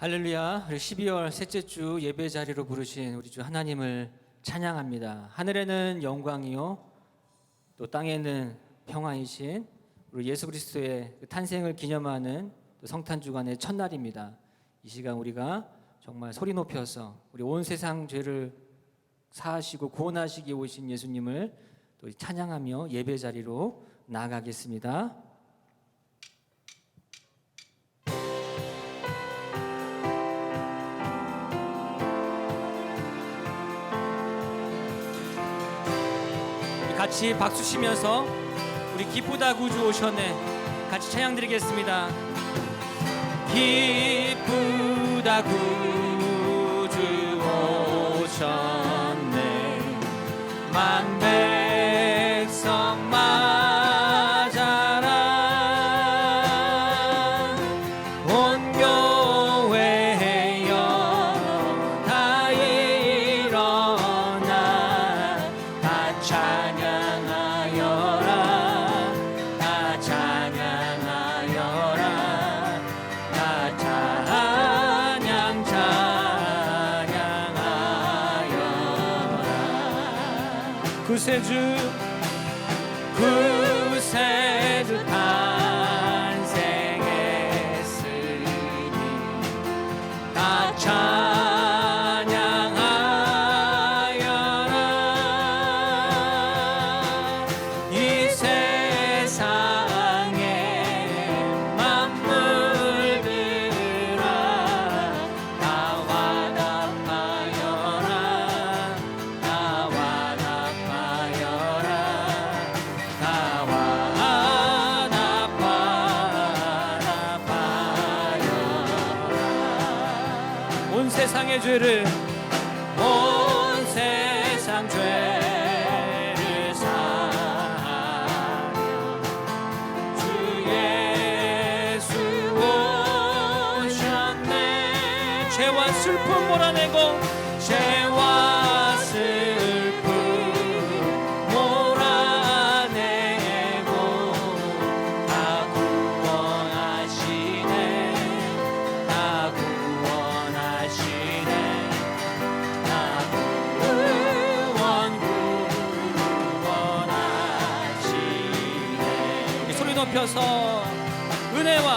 할렐루야. 우리 12월 셋째 주 예배 자리로 부르신 우리 주 하나님을 찬양합니다. 하늘에는 영광이요 또 땅에는 평화이신 우리 예수 그리스도의 탄생을 기념하는 성탄 주간의 첫날입니다. 이 시간 우리가 정말 소리 높여서 우리 온 세상 죄를 사하시고 구원하시기 오신 예수님을 또 찬양하며 예배 자리로 나아가겠습니다. 같이 박수 치면서 우리 기쁘다 구주 오셨네 같이 찬양 드리겠습니다. 기쁘다 구주 오셨네 만백성 맞아라 온 교회여 다 일어나 다 찬양하여라 다 찬양하여라 다 찬양하여라 구세주 탄생했으니 다 찬양하여라 이 세상에 만물들아 다 화답하여라 다 화답하여라 다 화답하여라 온 세상의 죄를 온 세상 죄를 사하여 주 예수 오셨네 죄와 슬픔 몰아내고 죄와 슬픔 몰아내고 다 구원하시네 다 구원하시네 다 구원하시네 우리 소리 높여서 은혜와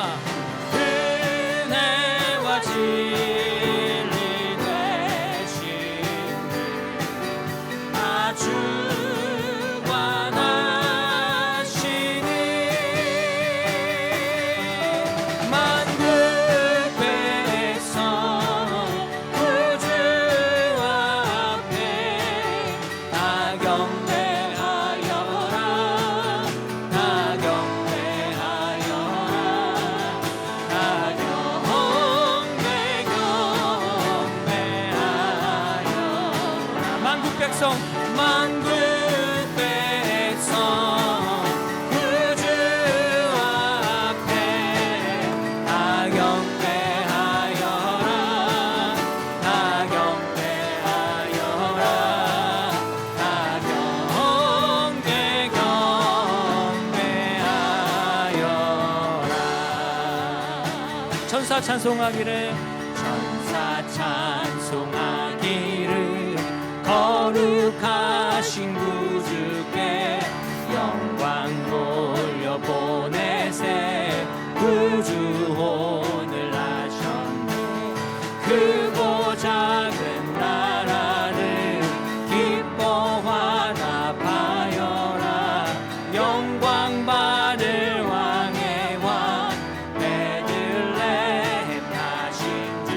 진리 되신 나 주관하시니 만국 백성 구주 앞에 다 경배하여라 다 경배하여라 다 경배하여라 만국 백성 구주 앞에 다 경배하여라 다 경배하여라 다 경배하여라 천사 찬송하기를 천사 찬송하기를 거룩하신 구주께 영광 돌려보내세 구주혼을 하셨네 크고 작은 나라를 기뻐 화답하여라 영광 받을 왕의 왕 베들레헴 나신 주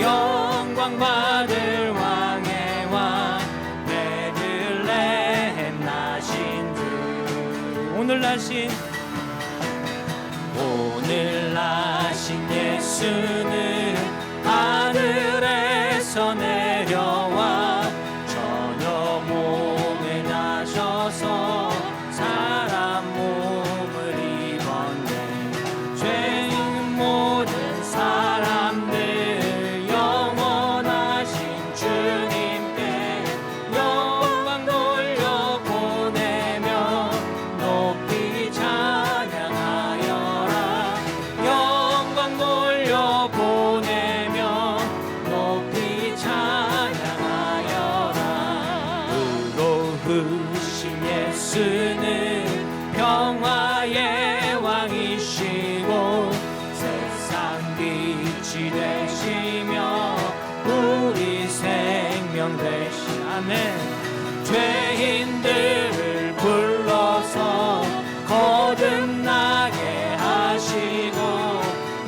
영광 받을 왕의 왕 베들레헴 나신 주 오늘 나신 예수는 하늘에서 내려와 저녁 몸에 나셔서 사람 몸을 입었네 죄인 모든 사람들 영원하신 주님께 영광 돌려보내며 높이 찬양하여라 영광 돌려보내며 빛이 되시며 우리 생명 되시. 아멘. 죄인들을 불러서 거듭나게 하시고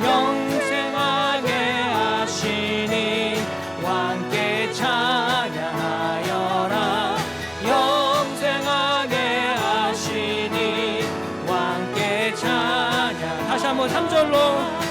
영생하게 하시니 왕께 찬양하여라. 영생하게 하시니 왕께 찬양. 다시 한번 3절로.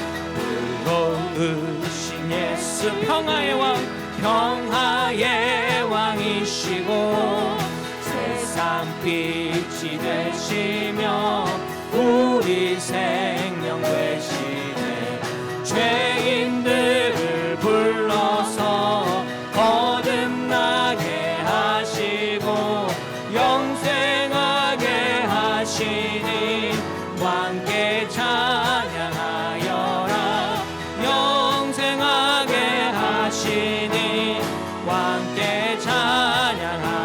의로우신 예수 평화의 왕, 평화의 왕이시고 세상 빛이 되시며 우리 생명 되시네. 죄인들을 불러서 거듭나게 하시고 영생하게 하시니 왕께 찬양하여라. 영생하게 하시니 왕께 찬양하여라.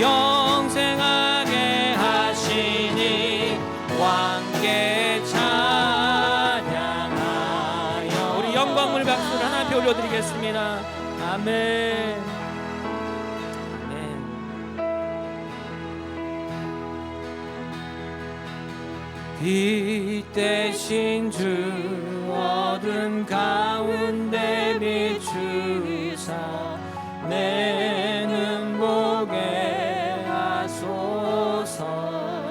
영생하게 하시니 왕께 찬양하여. 우리 영광물 박수를 하나님 앞에 올려드리겠습니다. 아멘. 빛 대신 주 어둠 가운데 비추사 내 눈 보게 하소서.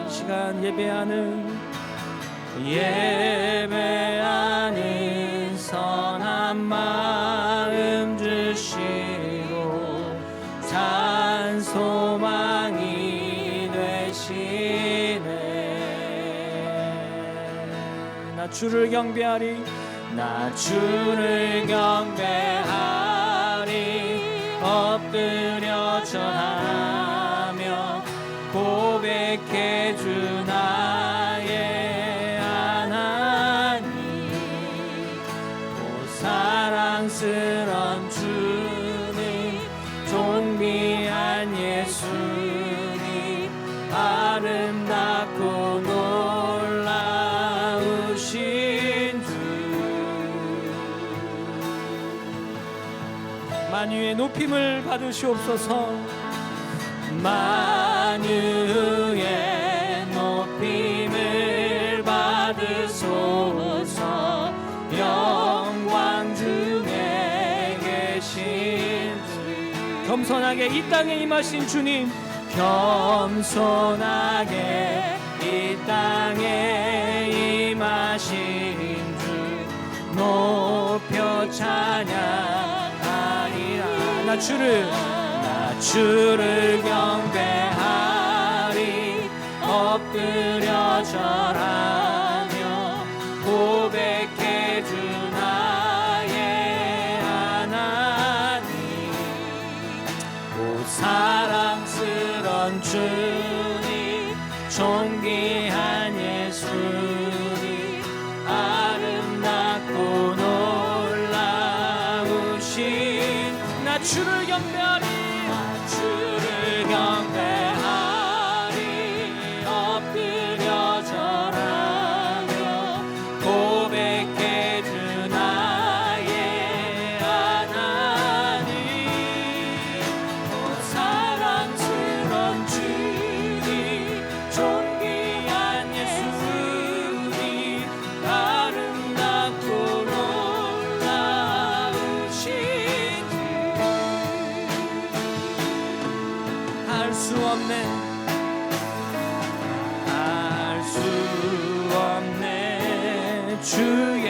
이 시간 예배하는 선한 마음 주시고 산 소망이 되시네. 나 주를 경배하리. 나 주를 경배하리. 엎드려 절하며 고백해 주 나의 하나님. 오 사랑스런 주님, 존귀한 예수님, 아름답고 놀라우신 주. 만유의 높임을 받으시옵소서. 만유의 높임을 받으소서. 영광 중에 계신 주. 겸손하게 이 땅에 임하신 주님, 겸손하게 이 땅에 임하신 주 높여 찬양하리라. 나 주를 경배하리. 엎드려 절하며 고백해 주 나의 하나님. 오 사랑스런 주님, 존귀한 예수님, 아름답고 놀라우신. 나 주를 경배하리. 나 주를 경배하리. 엎드려 절하며 고백해 주 나의 하나님. 오 사랑스런 주님, 존귀한 예수님, 아름답고 놀라우신 주. 할 수 없네, 할 수 없네. 주의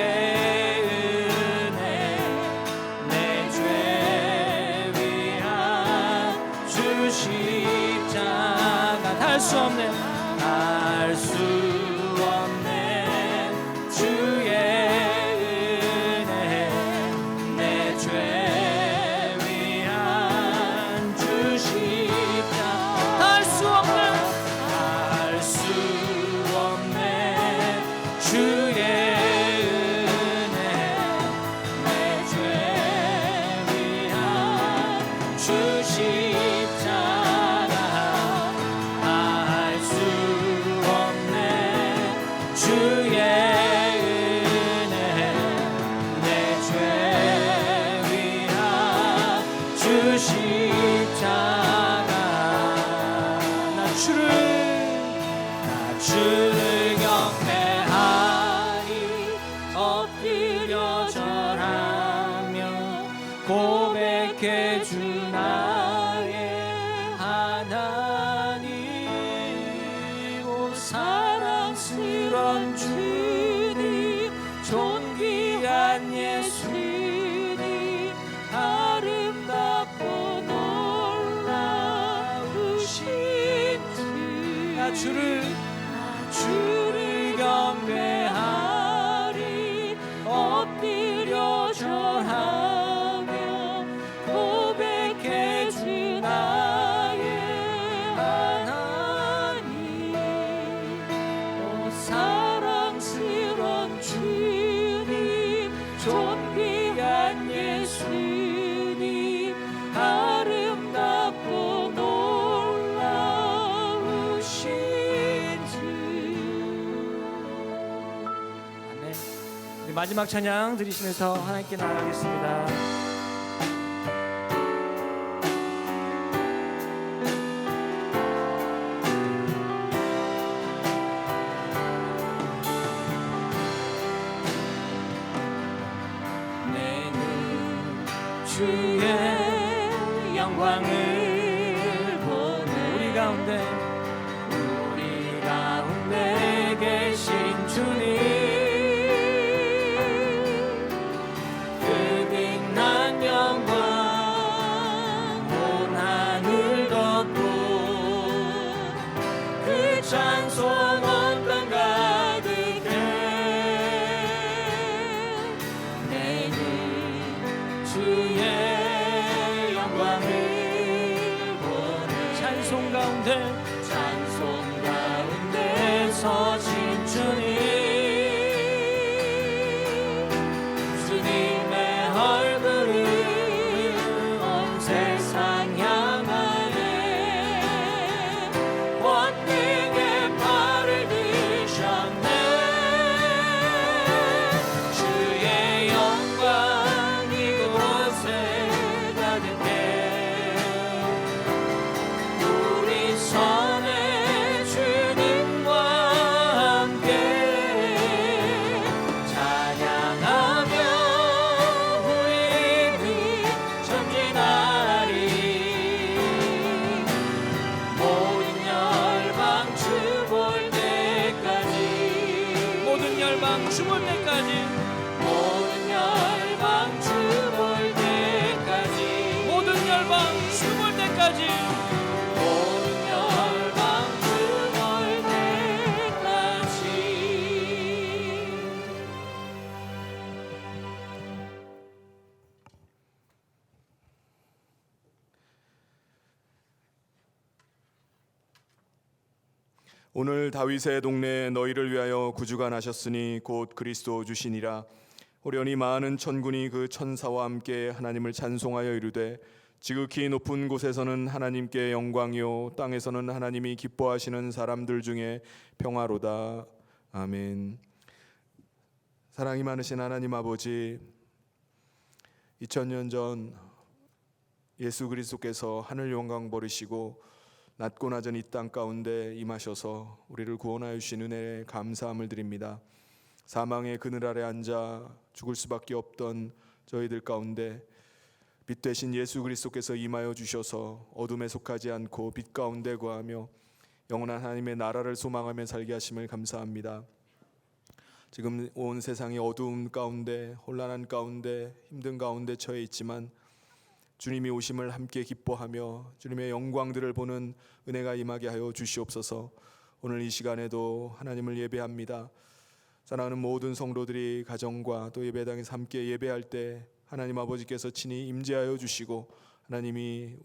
은혜 내 죄 위한 주 십자가. 할 수 없네, 할 수 없네. 주의 은혜 내 죄 위한 주 십자가. 할 수 없네, 할 수 없네. 주의 은혜 내 죄 위한 주 십자가. 할 수 없네. 엎드려 절하며 고백해 주 나의 하나님. 오 사랑스런 주님, 존귀한 예수님, 아름답고 놀라우신 주. 나 주를 경배하리. 엎드려 절하며 고백해 주 나의 하나님. 오 사랑스런 주님, 존귀한 예수님, 아름답고 놀라우신 주. 아멘. 우리 마지막 찬양 드리시면서 하나님께 나아가겠습니다. 주의 영광을 보네. 우리 가운데 계신 주님, 그 빛난 영광 온 하늘 덮고 그 찬송 온 땅 가득해. 내는 주의 영광을 보네. 찬송 가운데 서신 주님, 주님의 얼굴을 온 세상 향하네. 권능의 팔을 드셨네. 주의 영광 이곳에 가득해. 우리 선에 주님과 함께 찬양하며 우리는 전진하리. 모든 열방 주 볼 때까지, 모든 열방 주 볼 때까지, 모든 열방 주 볼 때까지, 모든 열방 주 볼 때까지, 모든 열방 주 볼 때까지. 오늘 다윗의 동네에 너희를 위하여 구주가 나셨으니 곧 그리스도 주시니라. 호련히 많은 천군이 그 천사와 함께 하나님을 찬송하여 이르되, 지극히 높은 곳에서는 하나님께 영광이요 땅에서는 하나님이 기뻐하시는 사람들 중에 평화로다. 아멘. 사랑이 많으신 하나님 아버지, 2000년 전 예수 그리스도께서 하늘 영광 버리시고 낮고 낮은 이 땅 가운데 임하셔서 우리를 구원하여 주신 은혜에 감사함을 드립니다. 사망의 그늘 아래 앉아 죽을 수밖에 없던 저희들 가운데 빛 되신 예수 그리스도께서 임하여 주셔서 어둠에 속하지 않고 빛 가운데 거하며 영원한 하나님의 나라를 소망하며 살게 하심을 감사합니다. 지금 온 세상이 어두움 가운데, 혼란한 가운데, 힘든 가운데 처해 있지만 주님이 오심을 함께 기뻐하며 주님의 영광들을 보는 은혜가 임하게 하여 주시옵소서. 오늘 이 시간에도 하나님을 예배합니다. 사랑하는 모든 성도들이 가정과 또 예배당에서 함께 예배할 때 하나님 아버지께서 친히 임재하여 주시고 하나님이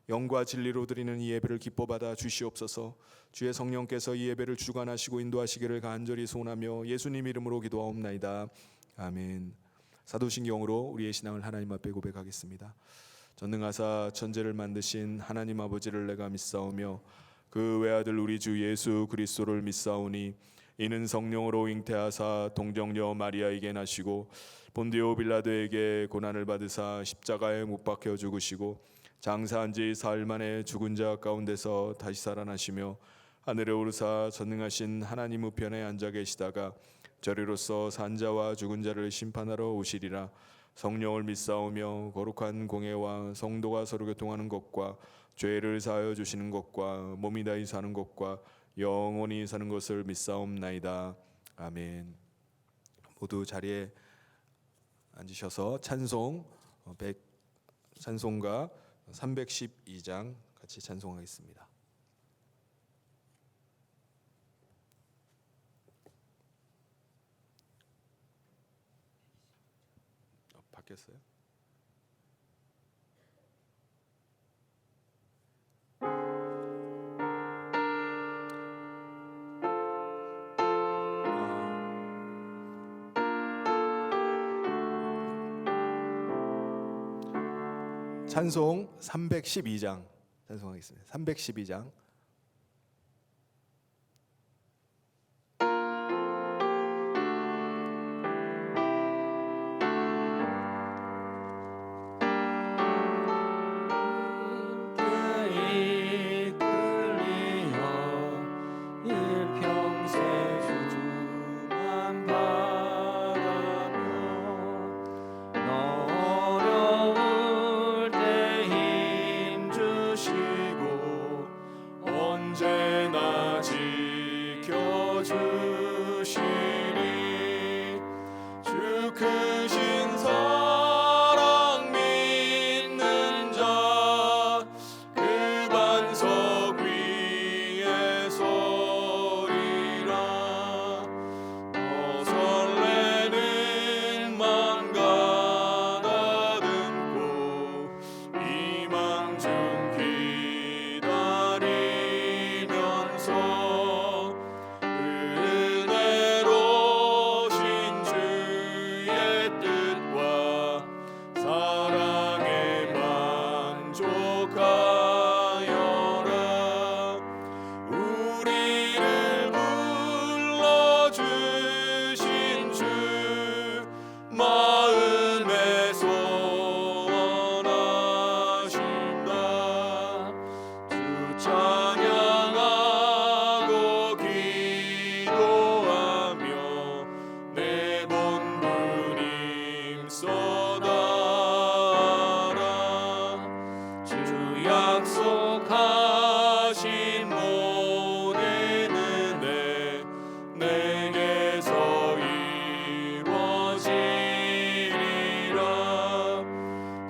영과 진리로 드리는 이 예배를 기뻐받아 주시옵소서. 주의 성령께서 이 예배를 주관하시고 인도하시기를 간절히 소원하며 예수님 이름으로 기도하옵나이다. 아멘. 사도신경으로 우리의 신앙을 하나님 앞에 고백하겠습니다. 전능하사 천지를 만드신 하나님 아버지를 내가 믿사오며 그 외아들 우리 주 예수 그리스도를 믿사오니 이는 성령으로 잉태하사 동정녀 마리아에게 나시고 본디오 빌라도에게 고난을 받으사 십자가에 못 박혀 죽으시고 장사한 지 사흘 만에 죽은 자 가운데서 다시 살아나시며 하늘에 오르사 전능하신 하나님 우편에 앉아 계시다가 저리로서 산자와 죽은 자를 심판하러 오시리라. 성령을 믿사오며 거룩한 공예와 성도가 서로 교통하는 것과 죄를 사하여 주시는 것과 몸이 다히 사는 것과 영원히 사는 것을 믿사옵나이다. 아멘. 모두 자리에 앉으셔서 찬송가 312장 같이 찬송하겠습니다. 바뀌었어요? 찬송 312장 찬송하겠습니다. 312장. 언제나 지켜주시리. 주 크신 사랑 믿는 자 그 반석 위에 서리라. 설레는 맘 가다듬고 희망 중 은혜로우신 주의 뜻과 사랑에 만족하여라. 우리를 불러주신 주 마음에 소원하신다. 주 찬양하고 기도하며 내 본부님 쏟아라. 주 약속하신 모든 은혜 내게서 이루어지리라.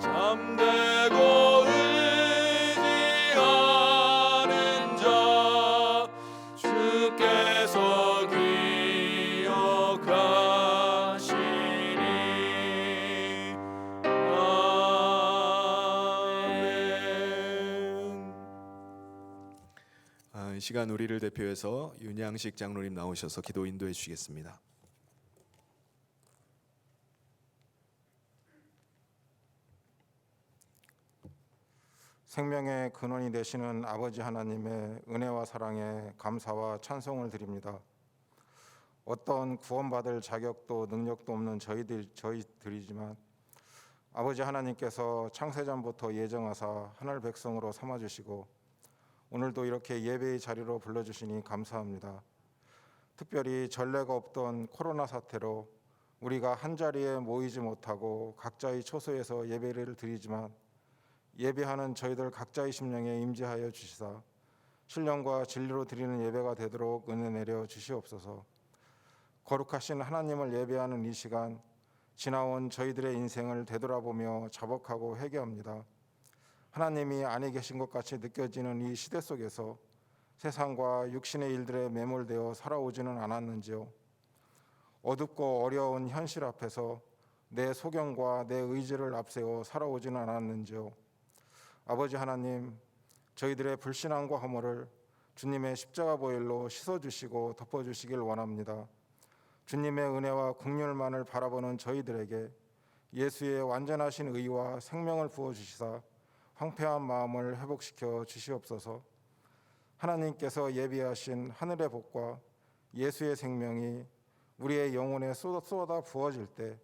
잠들고 의지하는 자 주께서 기억하시리. 아멘. 이 시간 우리를 대표해서 윤양식 장로님 나오셔서 기도 인도해 주시겠습니다. 생명의 근원이 되시는 아버지 하나님의 은혜와 사랑에 감사와 찬송을 드립니다. 어떤 구원받을 자격도 능력도 없는 저희들이지만 아버지 하나님께서 창세전부터 예정하사 하늘 백성으로 삼아주시고 오늘도 이렇게 예배의 자리로 불러주시니 감사합니다. 특별히 전례가 없던 코로나 사태로 우리가 한자리에 모이지 못하고 각자의 처소에서 예배를 드리지만 예배하는 저희들 각자의 심령에 임재하여 주시사 신령과 진리로 드리는 예배가 되도록 은혜 내려 주시옵소서. 거룩하신 하나님을 예배하는 이 시간, 지나온 저희들의 인생을 되돌아보며 자복하고 회개합니다. 하나님이 안에 계신 것 같이 느껴지는 이 시대 속에서 세상과 육신의 일들에 매몰되어 살아오지는 않았는지요. 어둡고 어려운 현실 앞에서 내 소견과 내 의지를 앞세워 살아오지는 않았는지요. 아버지 하나님, 저희들의 불신앙과 허물을 주님의 십자가 보혈로 씻어주시고 덮어주시길 원합니다. 주님의 은혜와 긍휼만을 바라보는 저희들에게 예수의 완전하신 의와 생명을 부어주시사 황폐한 마음을 회복시켜 주시옵소서. 하나님께서 예비하신 하늘의 복과 예수의 생명이 우리의 영혼에 쏟아 부어질 때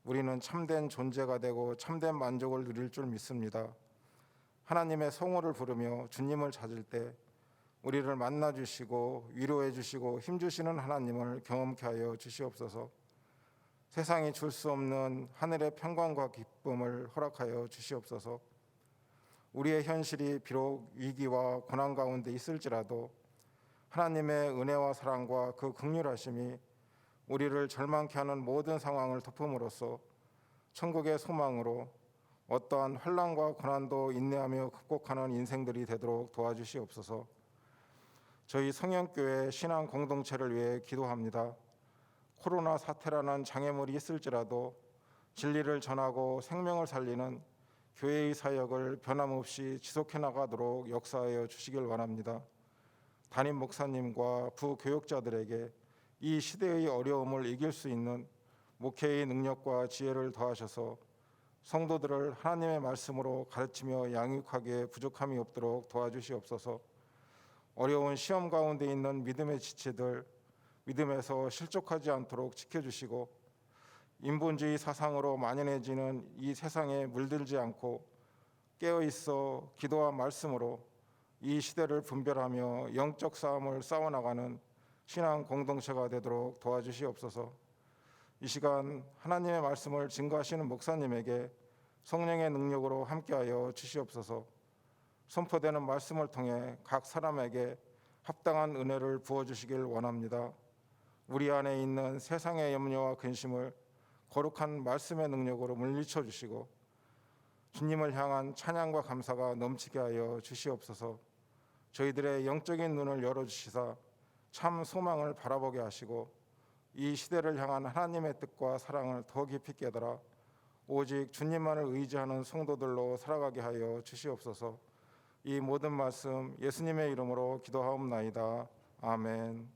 우리는 참된 존재가 되고 참된 만족을 누릴 줄 믿습니다. 하나님의 성호를 부르며 주님을 찾을 때 우리를 만나 주시고 위로해 주시고 힘 주시는 하나님을 경험케 하여 주시옵소서. 세상이 줄 수 없는 하늘의 평강과 기쁨을 허락하여 주시옵소서. 우리의 현실이 비록 위기와 고난 가운데 있을지라도 하나님의 은혜와 사랑과 그 긍휼하심이 우리를 절망케 하는 모든 상황을 덮음으로써 천국의 소망으로 어떠한 환난과 고난도 인내하며 극복하는 인생들이 되도록 도와주시옵소서. 저희 성현교회 신앙 공동체를 위해 기도합니다. 코로나 사태라는 장애물이 있을지라도 진리를 전하고 생명을 살리는 교회의 사역을 변함없이 지속해 나가도록 역사하여 주시길 원합니다. 담임 목사님과 부교역자들에게 이 시대의 어려움을 이길 수 있는 목회의 능력과 지혜를 더하셔서 성도들을 하나님의 말씀으로 가르치며 양육하기에 부족함이 없도록 도와주시옵소서. 어려운 시험 가운데 있는 믿음의 지체들 믿음에서 실족하지 않도록 지켜주시고 인본주의 사상으로 만연해지는 이 세상에 물들지 않고 깨어있어 기도와 말씀으로 이 시대를 분별하며 영적 싸움을 싸워나가는 신앙 공동체가 되도록 도와주시옵소서. 이 시간 하나님의 말씀을 증거하시는 목사님에게 성령의 능력으로 함께하여 주시옵소서. 선포되는 말씀을 통해 각 사람에게 합당한 은혜를 부어주시길 원합니다. 우리 안에 있는 세상의 염려와 근심을 거룩한 말씀의 능력으로 물리쳐 주시고 주님을 향한 찬양과 감사가 넘치게 하여 주시옵소서. 저희들의 영적인 눈을 열어주시사 참 소망을 바라보게 하시고 이 시대를 향한 하나님의 뜻과 사랑을 더 깊이 깨달아 오직 주님만을 의지하는 성도들로 살아가게 하여 주시옵소서. 이 모든 말씀 예수님의 이름으로 기도하옵나이다. 아멘.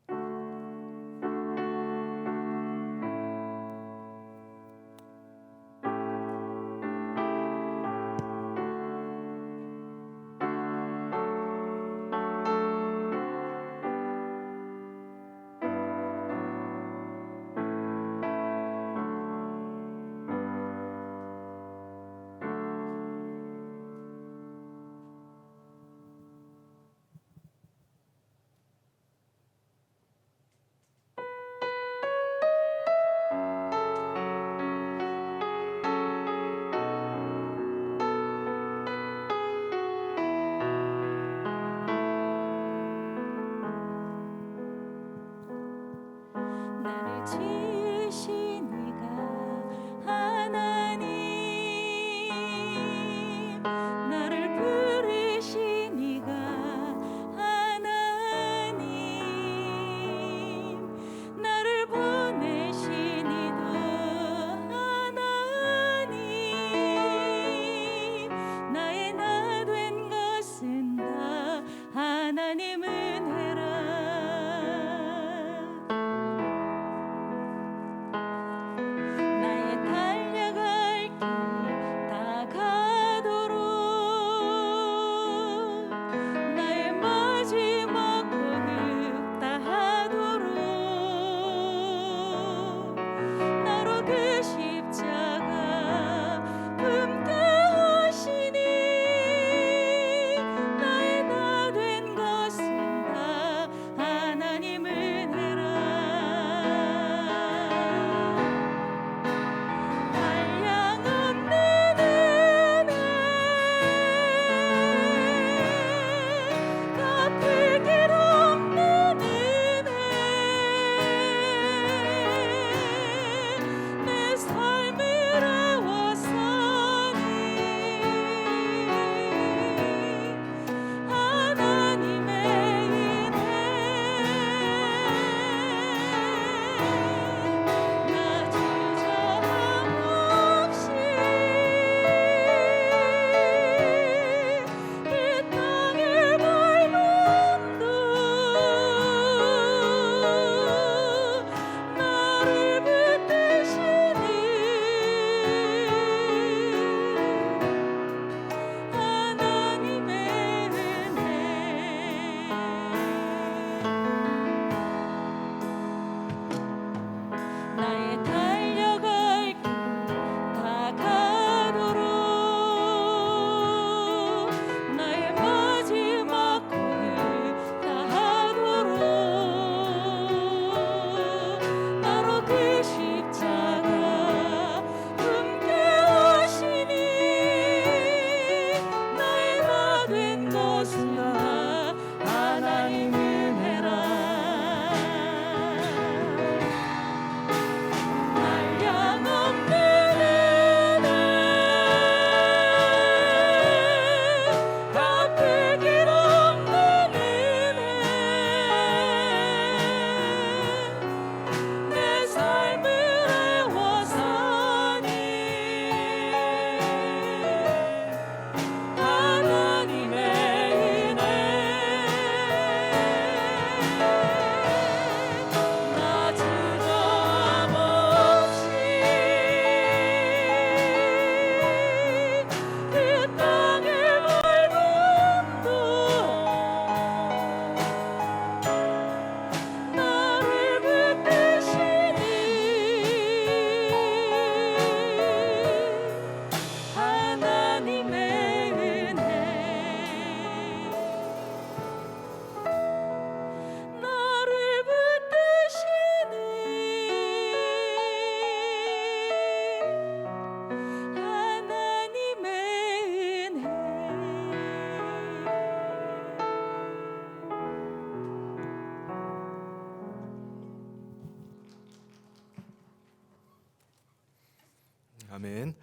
아멘.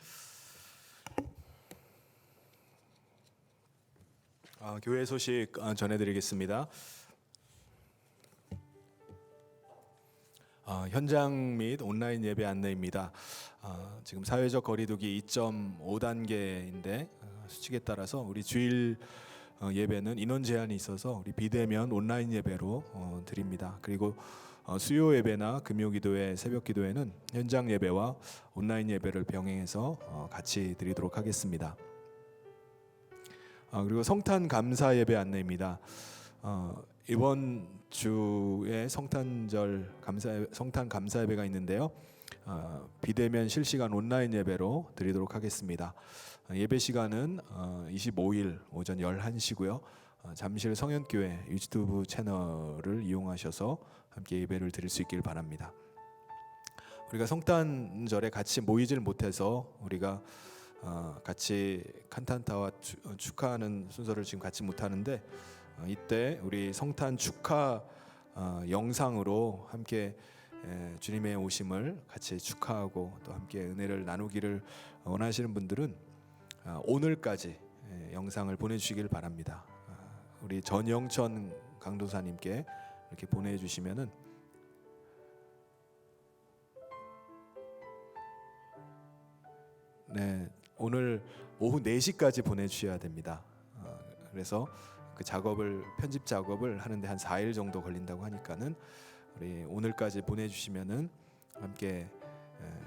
교회 소식 전해드리겠습니다. 현장 및 온라인 예배 안내입니다. 지금 사회적 거리두기 2.5단계인데 수칙에 따라서 우리 주일 예배는 인원 제한이 있어서 우리 비대면 온라인 예배로 드립니다. 그리고 수요 예배나 금요 기도회, 새벽 기도회는 현장 예배와 온라인 예배를 병행해서 같이 드리도록 하겠습니다. 그리고 성탄 감사 예배 안내입니다. 이번 주에 성탄 감사 예배가 있는데요. 비대면 실시간 온라인 예배로 드리도록 하겠습니다. 예배 시간은 25일 오전 11시고요. 잠실 성현교회 유튜브 채널을 이용하셔서 함께 예배를 드릴 수 있길 바랍니다. 우리가 성탄절에 같이 모이질 못해서 우리가 같이 칸탄타와 축하하는 순서를 지금 같이 못하는데 이때 우리 성탄 축하 영상으로 함께 주님의 오심을 같이 축하하고 또 함께 은혜를 나누기를 원하시는 분들은 오늘까지 영상을 보내주시길 바랍니다. 우리 전영천 강도사님께 이렇게 보내주시면은 오늘 오후 4시까지 보내주셔야 됩니다. 그래서 그 편집 작업을 하는데 한 4일 정도 걸린다고 하니까는 우리 오늘까지 보내주시면은 함께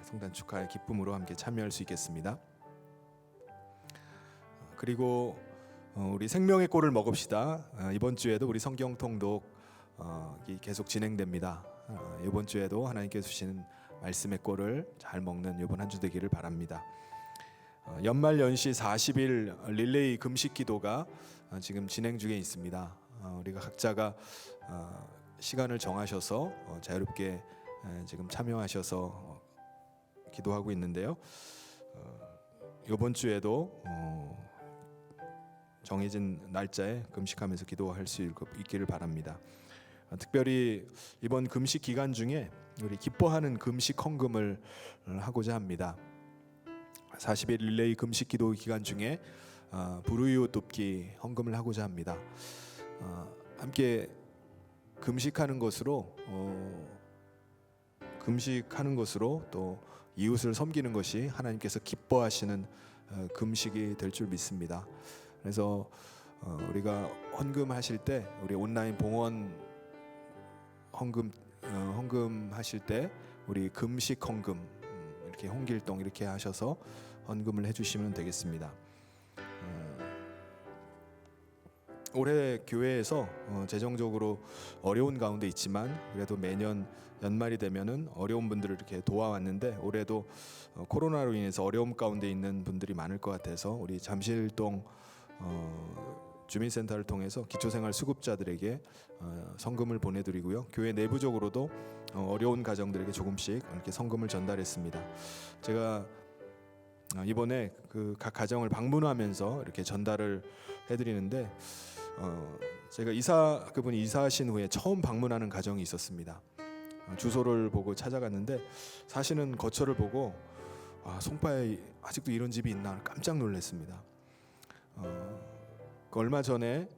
성탄 축하의 기쁨으로 함께 참여할 수 있겠습니다. 그리고 우리 생명의 꼴을 먹읍시다. 이번 주에도 우리 성경 통독이 계속 진행됩니다. 이번 주에도 하나님께서 주시는 말씀의 꼴을 잘 먹는 이번 한 주 되기를 바랍니다. 연말 연시 40일 릴레이 금식 기도가 지금 진행 중에 있습니다. 우리가 각자가 시간을 정하셔서 자유롭게 지금 참여하셔서 기도하고 있는데요. 이번 주에도 정해진 날짜에 금식하면서 기도할 수 있기를 바랍니다. 특별히 이번 금식 기간 중에 우리 기뻐하는 금식 헌금을 하고자 합니다. 40일 릴레이 금식 기도 기간 중에 불우이웃 돕기 헌금을 하고자 합니다. 함께 금식하는 것으로 또 이웃을 섬기는 것이 하나님께서 기뻐하시는 금식이 될 줄 믿습니다. 그래서 우리가 헌금하실 때 우리 온라인 봉헌 헌금하실 때 우리 금식 헌금 이렇게 홍길동 이렇게 하셔서 헌금을 해주시면 되겠습니다. 올해 교회에서 재정적으로 어려운 가운데 있지만 그래도 매년 연말이 되면은 어려운 분들을 이렇게 도와왔는데 올해도 코로나로 인해서 어려움 가운데 있는 분들이 많을 것 같아서 우리 잠실동 주민센터를 통해서 기초생활 수급자들에게 성금을 보내드리고요. 교회 내부적으로도 어려운 가정들에게 조금씩 이렇게 성금을 전달했습니다. 제가 이번에 그 각 가정을 방문하면서 이렇게 전달을 해드리는데 제가 그분이 이사하신 후에 처음 방문하는 가정이 있었습니다. 주소를 보고 찾아갔는데 사시는 거처를 보고 송파에 아직도 이런 집이 있나 깜짝 놀랐습니다. 얼마 전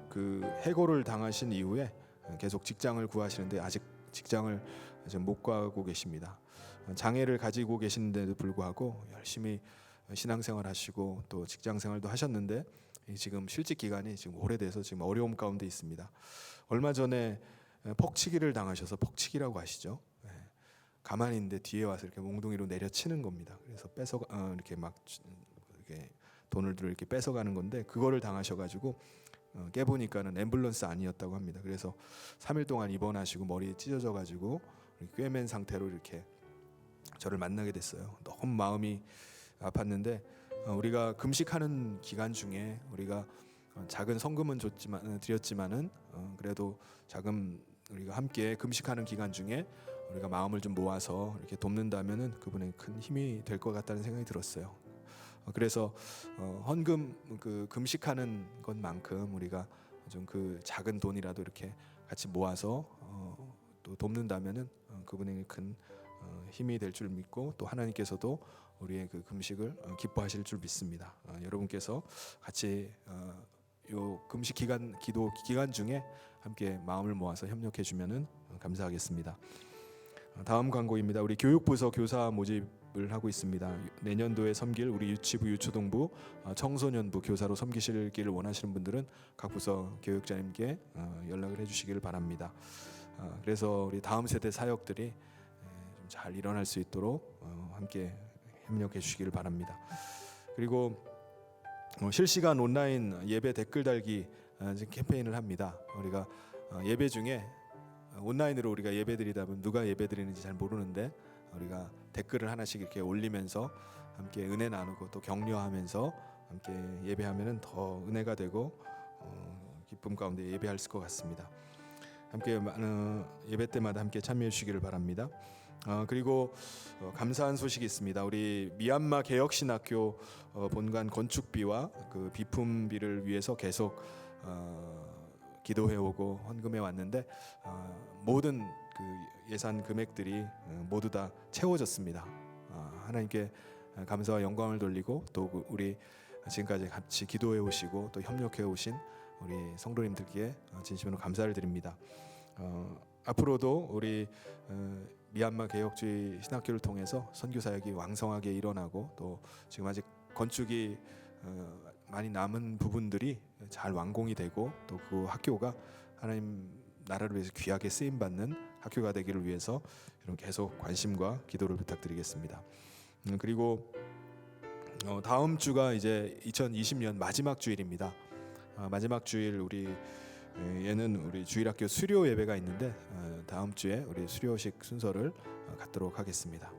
그 해고를 당하신 이후에 계속 직장을 구하시는데 아직 직장을 못 구하고 계십니다. 장애를 가지고 계신데도 불구하고 열심히 신앙생활 하시고 또 직장생활도 하셨는데 지금 실직 기간이 지금 오래돼서 지금 어려움 가운데 있습니다. 얼마 전에 퍽치기를 당하셔서 퍽치기라고 아시죠? 가만히 있는데 뒤에 와서 이렇게 몽둥이로 내려치는 겁니다. 그래서 이렇게 막 이렇게 돈을 이렇게 뺏어가는 건데 그거를 당하셔가지고 깨보니까는 앰뷸런스 아니었다고 합니다. 그래서 3일 동안 입원하시고 머리에 찢어져가지고 꿰맨 상태로 이렇게 저를 만나게 됐어요. 너무 마음이 아팠는데 우리가 금식하는 기간 중에 우리가 작은 성금은 드렸지만은 그래도 우리가 함께 금식하는 기간 중에 우리가 마음을 좀 모아서 이렇게 돕는다면은 그분의 큰 힘이 될 것 같다는 생각이 들었어요. 그래서 헌금 금식하는 것만큼 우리가 좀 그 작은 돈이라도 이렇게 같이 모아서 또 돕는다면은 그분에게 큰 힘이 될 줄 믿고 또 하나님께서도 우리의 그 금식을 기뻐하실 줄 믿습니다. 여러분께서 같이 요 금식 기간 기도 기간 중에 함께 마음을 모아서 협력해 주면은 감사하겠습니다. 다음 광고입니다. 우리 교육부서 교사 모집을 하고 있습니다. 내년도에 섬길 우리 유치부, 유초등부, 청소년부 교사로 섬기시기를 원하시는 분들은 각 부서 교육자님께 연락을 해주시기를 바랍니다. 그래서 우리 다음 세대 사역들이 좀 잘 일어날 수 있도록 함께 협력해 주시기를 바랍니다. 그리고 실시간 온라인 예배 댓글 달기 캠페인을 합니다. 우리가 예배 중에 온라인으로 우리가 예배드리다 보면 누가 예배드리는지 잘 모르는데 우리가 댓글을 하나씩 이렇게 올리면서 함께 은혜 나누고 또 격려하면서 함께 예배하면은 더 은혜가 되고 기쁨 가운데 예배할 것 같습니다. 함께 예배 때마다 함께 참여해 주시기를 바랍니다. 그리고 감사한 소식이 있습니다. 우리 미얀마 개혁신학교 본관 건축비와 그 비품비를 위해서 계속 기도해오고 헌금해 왔는데 모든 그 예산 금액들이 모두 다 채워졌습니다. 하나님께 감사와 영광을 돌리고 또 우리 지금까지 같이 기도해 오시고 또 협력해 오신 우리 성도님들께 진심으로 감사를 드립니다. 앞으로도 우리 미얀마 개혁주의 신학교를 통해서 선교 사역이 왕성하게 일어나고 또 지금 아직 건축이 많이 남은 부분들이 잘 완공이 되고 또 그 학교가 하나님 나라를 위해서 귀하게 쓰임 받는 학교가 되기를 위해서 여러분 계속 관심과 기도를 부탁드리겠습니다. 그리고 다음 주가 이제 2020년 마지막 주일입니다. 마지막 주일 우리 주일학교 수료 예배가 있는데 다음 주에 우리 수료식 순서를 갖도록 하겠습니다.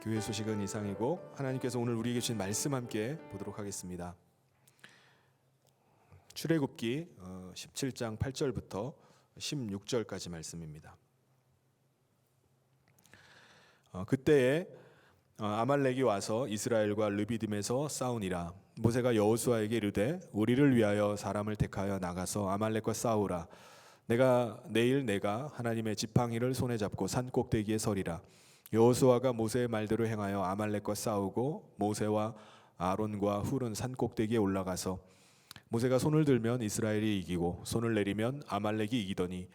교회 소식은 이상이고 하나님께서 오늘 우리에게 주신 말씀 함께 보도록 하겠습니다. 출애굽기 17장 8절부터 16절까지 말씀입니다. 그때에 아말렉이 와서 이스라엘과 르비딤에서 싸우니라. 모세가 여호수아에게 이르되 우리를 위하여 사람을 택하여 나가서 아말렉과 싸우라. 내일 내가 하나님의 지팡이를 손에 잡고 산 꼭대기에 서리라. 여호수아가 모세의 말대로 행하여 아말렉과 싸우고 모세와 아론과 훌은 산 꼭대기에 올라가서 모세가 손을 들면 이스라엘이 이기고 손을 내리면 아말렉이 이기더니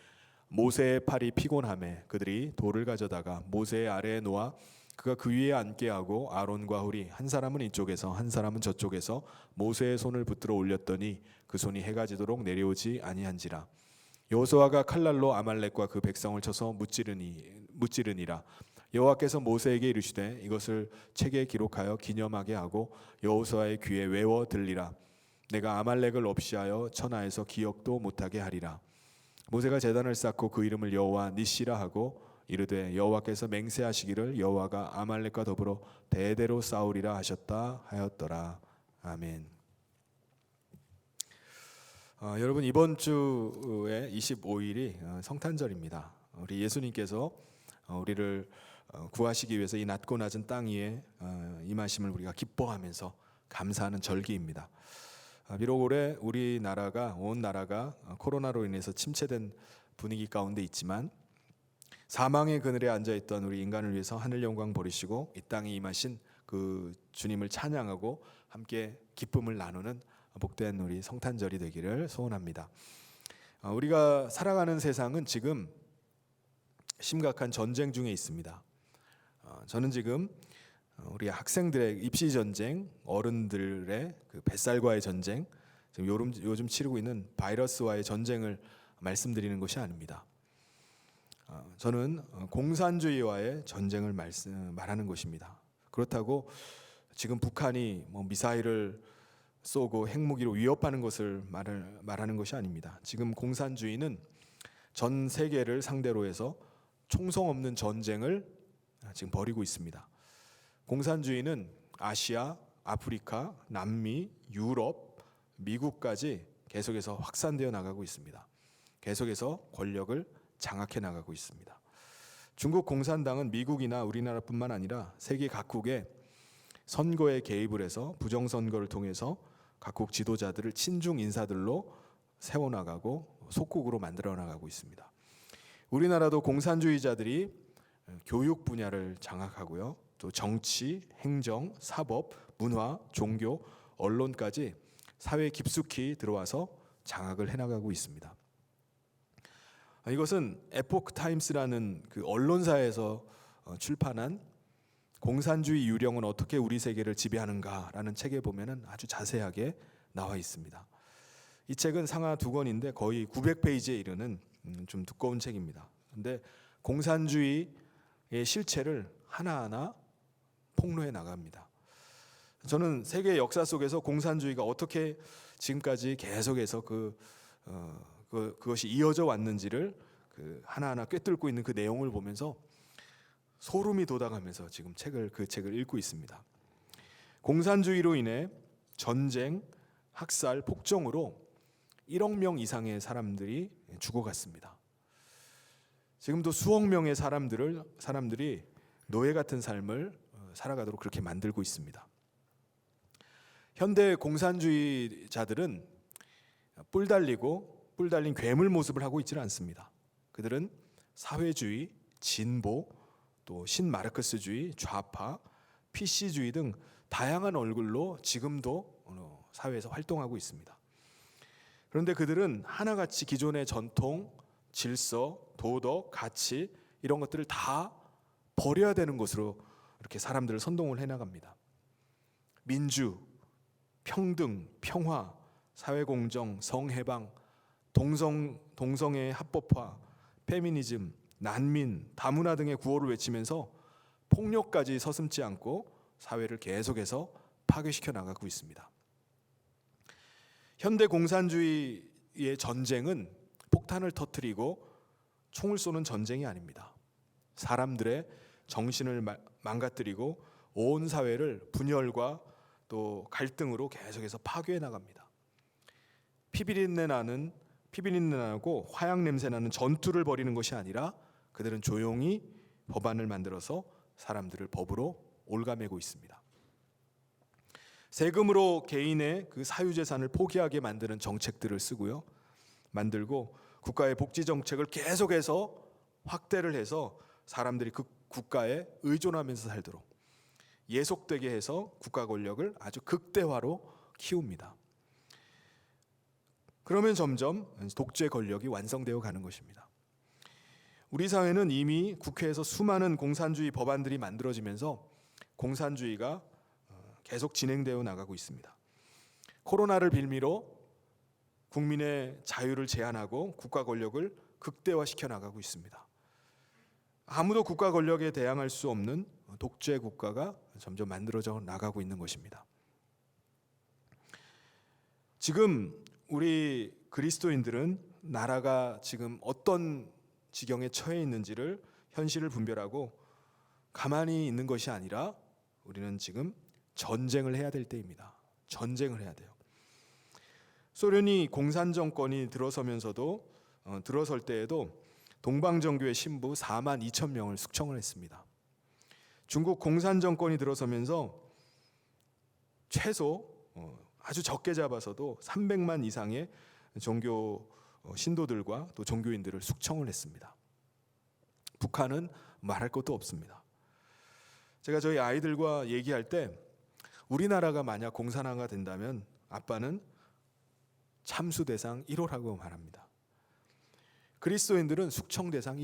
모세의 팔이 피곤하매 그들이 돌을 가져다가 모세의 아래에 놓아 그가 그 위에 앉게 하고 아론과 훌이 한 사람은 이쪽에서 한 사람은 저쪽에서 모세의 손을 붙들어 올렸더니 그 손이 해가 지도록 내려오지 아니한지라. 여호수아가 칼날로 아말렉과 그 백성을 쳐서 무찌르니라. 여호와께서 모세에게 이르시되 이것을 책에 기록하여 기념하게 하고 여호수아의 귀에 외워 들리라. 내가 아말렉을 없이하여 천하에서 기억도 못하게 하리라. 모세가 제단을 쌓고 그 이름을 여호와 니시라 하고 이르되 여호와께서 맹세하시기를 여호와가 아말렉과 더불어 대대로 싸우리라 하셨다 하였더라. 아멘. 여러분 이번 주에 25일이 성탄절입니다. 우리 예수님께서 우리를 구하시기 위해서 이 낮고 낮은 땅 위에 임하심을 우리가 기뻐하면서 감사하는 절기입니다. 비록 올해 우리나라가 온 나라가 코로나로 인해서 침체된 분위기 가운데 있지만 사망의 그늘에 앉아있던 우리 인간을 위해서 하늘 영광 버리시고 이 땅에 임하신 그 주님을 찬양하고 함께 기쁨을 나누는 복된 우리 성탄절이 되기를 소원합니다. 우리가 살아가는 세상은 지금 심각한 전쟁 중에 있습니다. 저는 지금 우리 학생들의 입시 전쟁, 어른들의 그 뱃살과의 전쟁, 지금 요즘 치르고 있는 바이러스와의 전쟁을 말씀드리는 것이 아닙니다. 저는 공산주의와의 전쟁을 말하는 것입니다. 그렇다고 지금 북한이 미사일을 쏘고 핵무기로 위협하는 것을 말하는 것이 아닙니다. 지금 공산주의는 전 세계를 상대로 해서 총성 없는 전쟁을 지금 벌이고 있습니다. 공산주의는 아시아, 아프리카, 남미, 유럽, 미국까지 계속해서 확산되어 나가고 있습니다. 계속해서 권력을 장악해 나가고 있습니다. 중국 공산당은 미국이나 우리나라뿐만 아니라 세계 각국의 선거에 개입을 해서 부정선거를 통해서 각국 지도자들을 친중 인사들로 세워나가고 속국으로 만들어 나가고 있습니다. 우리나라도 공산주의자들이 교육 분야를 장악하고요. 또 정치, 행정, 사법, 문화, 종교, 언론까지 사회에 깊숙이 들어와서 장악을 해나가고 있습니다. 이것은 에포크 타임스라는 그 언론사에서 출판한 공산주의 유령은 어떻게 우리 세계를 지배하는가라는 책에 보면은 아주 자세하게 나와 있습니다. 이 책은 상하 2권인데 거의 900페이지에 이르는 좀 두꺼운 책입니다. 근데 공산주의의 실체를 하나하나 폭로해 나갑니다. 저는 세계 역사 속에서 공산주의가 어떻게 지금까지 계속해서 그것이 이어져 왔는지를 하나하나 꿰뚫고 있는 그 내용을 보면서 소름이 돋아가면서 지금 그 책을 읽고 있습니다. 공산주의로 인해 전쟁, 학살, 폭정으로 1억 명 이상의 사람들이 죽어갔습니다. 지금도 수억 명의 사람들이 노예 같은 삶을 살아가도록 그렇게 만들고 있습니다. 현대 공산주의자들은 뿔 달린 괴물 모습을 하고 있지는 않습니다. 그들은 사회주의, 진보, 또 신마르크스주의, 좌파, PC주의 등 다양한 얼굴로 지금도 사회에서 활동하고 있습니다. 그런데 그들은 하나같이 기존의 전통, 질서, 도덕, 가치 이런 것들을 다 버려야 되는 것으로 이렇게 사람들을 선동을 해나갑니다. 민주, 평등, 평화, 사회공정, 성해방, 동성애 합법화, 페미니즘, 난민, 다문화 등의 구호를 외치면서 폭력까지 서슴지 않고 사회를 계속해서 파괴시켜 나가고 있습니다. 현대 공산주의의 전쟁은 폭탄을 터뜨리고 총을 쏘는 전쟁이 아닙니다. 사람들의 정신을 망가뜨리고 온 사회를 분열과 또 갈등으로 계속해서 파괴해 나갑니다. 피비린내 나고 화약 냄새 나는 전투를 벌이는 것이 아니라 그들은 조용히 법안을 만들어서 사람들을 법으로 올가매고 있습니다. 세금으로 개인의 그 사유재산을 포기하게 만드는 정책들을 만들고 국가의 복지 정책을 계속해서 확대를 해서 사람들이 그 국가에 의존하면서 살도록 예속되게 해서 국가 권력을 아주 극대화로 키웁니다. 그러면 점점 독재 권력이 완성되어 가는 것입니다. 우리 사회는 이미 국회에서 수많은 공산주의 법안들이 만들어지면서 공산주의가 계속 진행되어 나가고 있습니다. 코로나를 빌미로 국민의 자유를 제한하고 국가 권력을 극대화시켜 나가고 있습니다. 아무도 국가 권력에 대항할 수 없는 독재 국가가 점점 만들어져 나가고 있는 것입니다. 지금 우리 그리스도인들은 나라가 지금 어떤 지경에 처해 있는지를 현실을 분별하고 가만히 있는 것이 아니라 우리는 지금 전쟁을 해야 될 때입니다. 전쟁을 해야 돼요. 소련이 공산 정권이 들어설 때에도 동방정교회 신부 4만 2천 명을 숙청을 했습니다. 중국 공산 정권이 들어서면서 최소 아주 적게 잡아서도 300만 이상의 종교 신도들과 또 종교인들을 숙청을 했습니다. 북한은 말할 것도 없습니다. 제가 저희 아이들과 얘기할 때 우리나라가 만약 공산화가 된다면 아빠는 참수 대상 1호라고 말합니다. 그리스도인들은 숙청 대상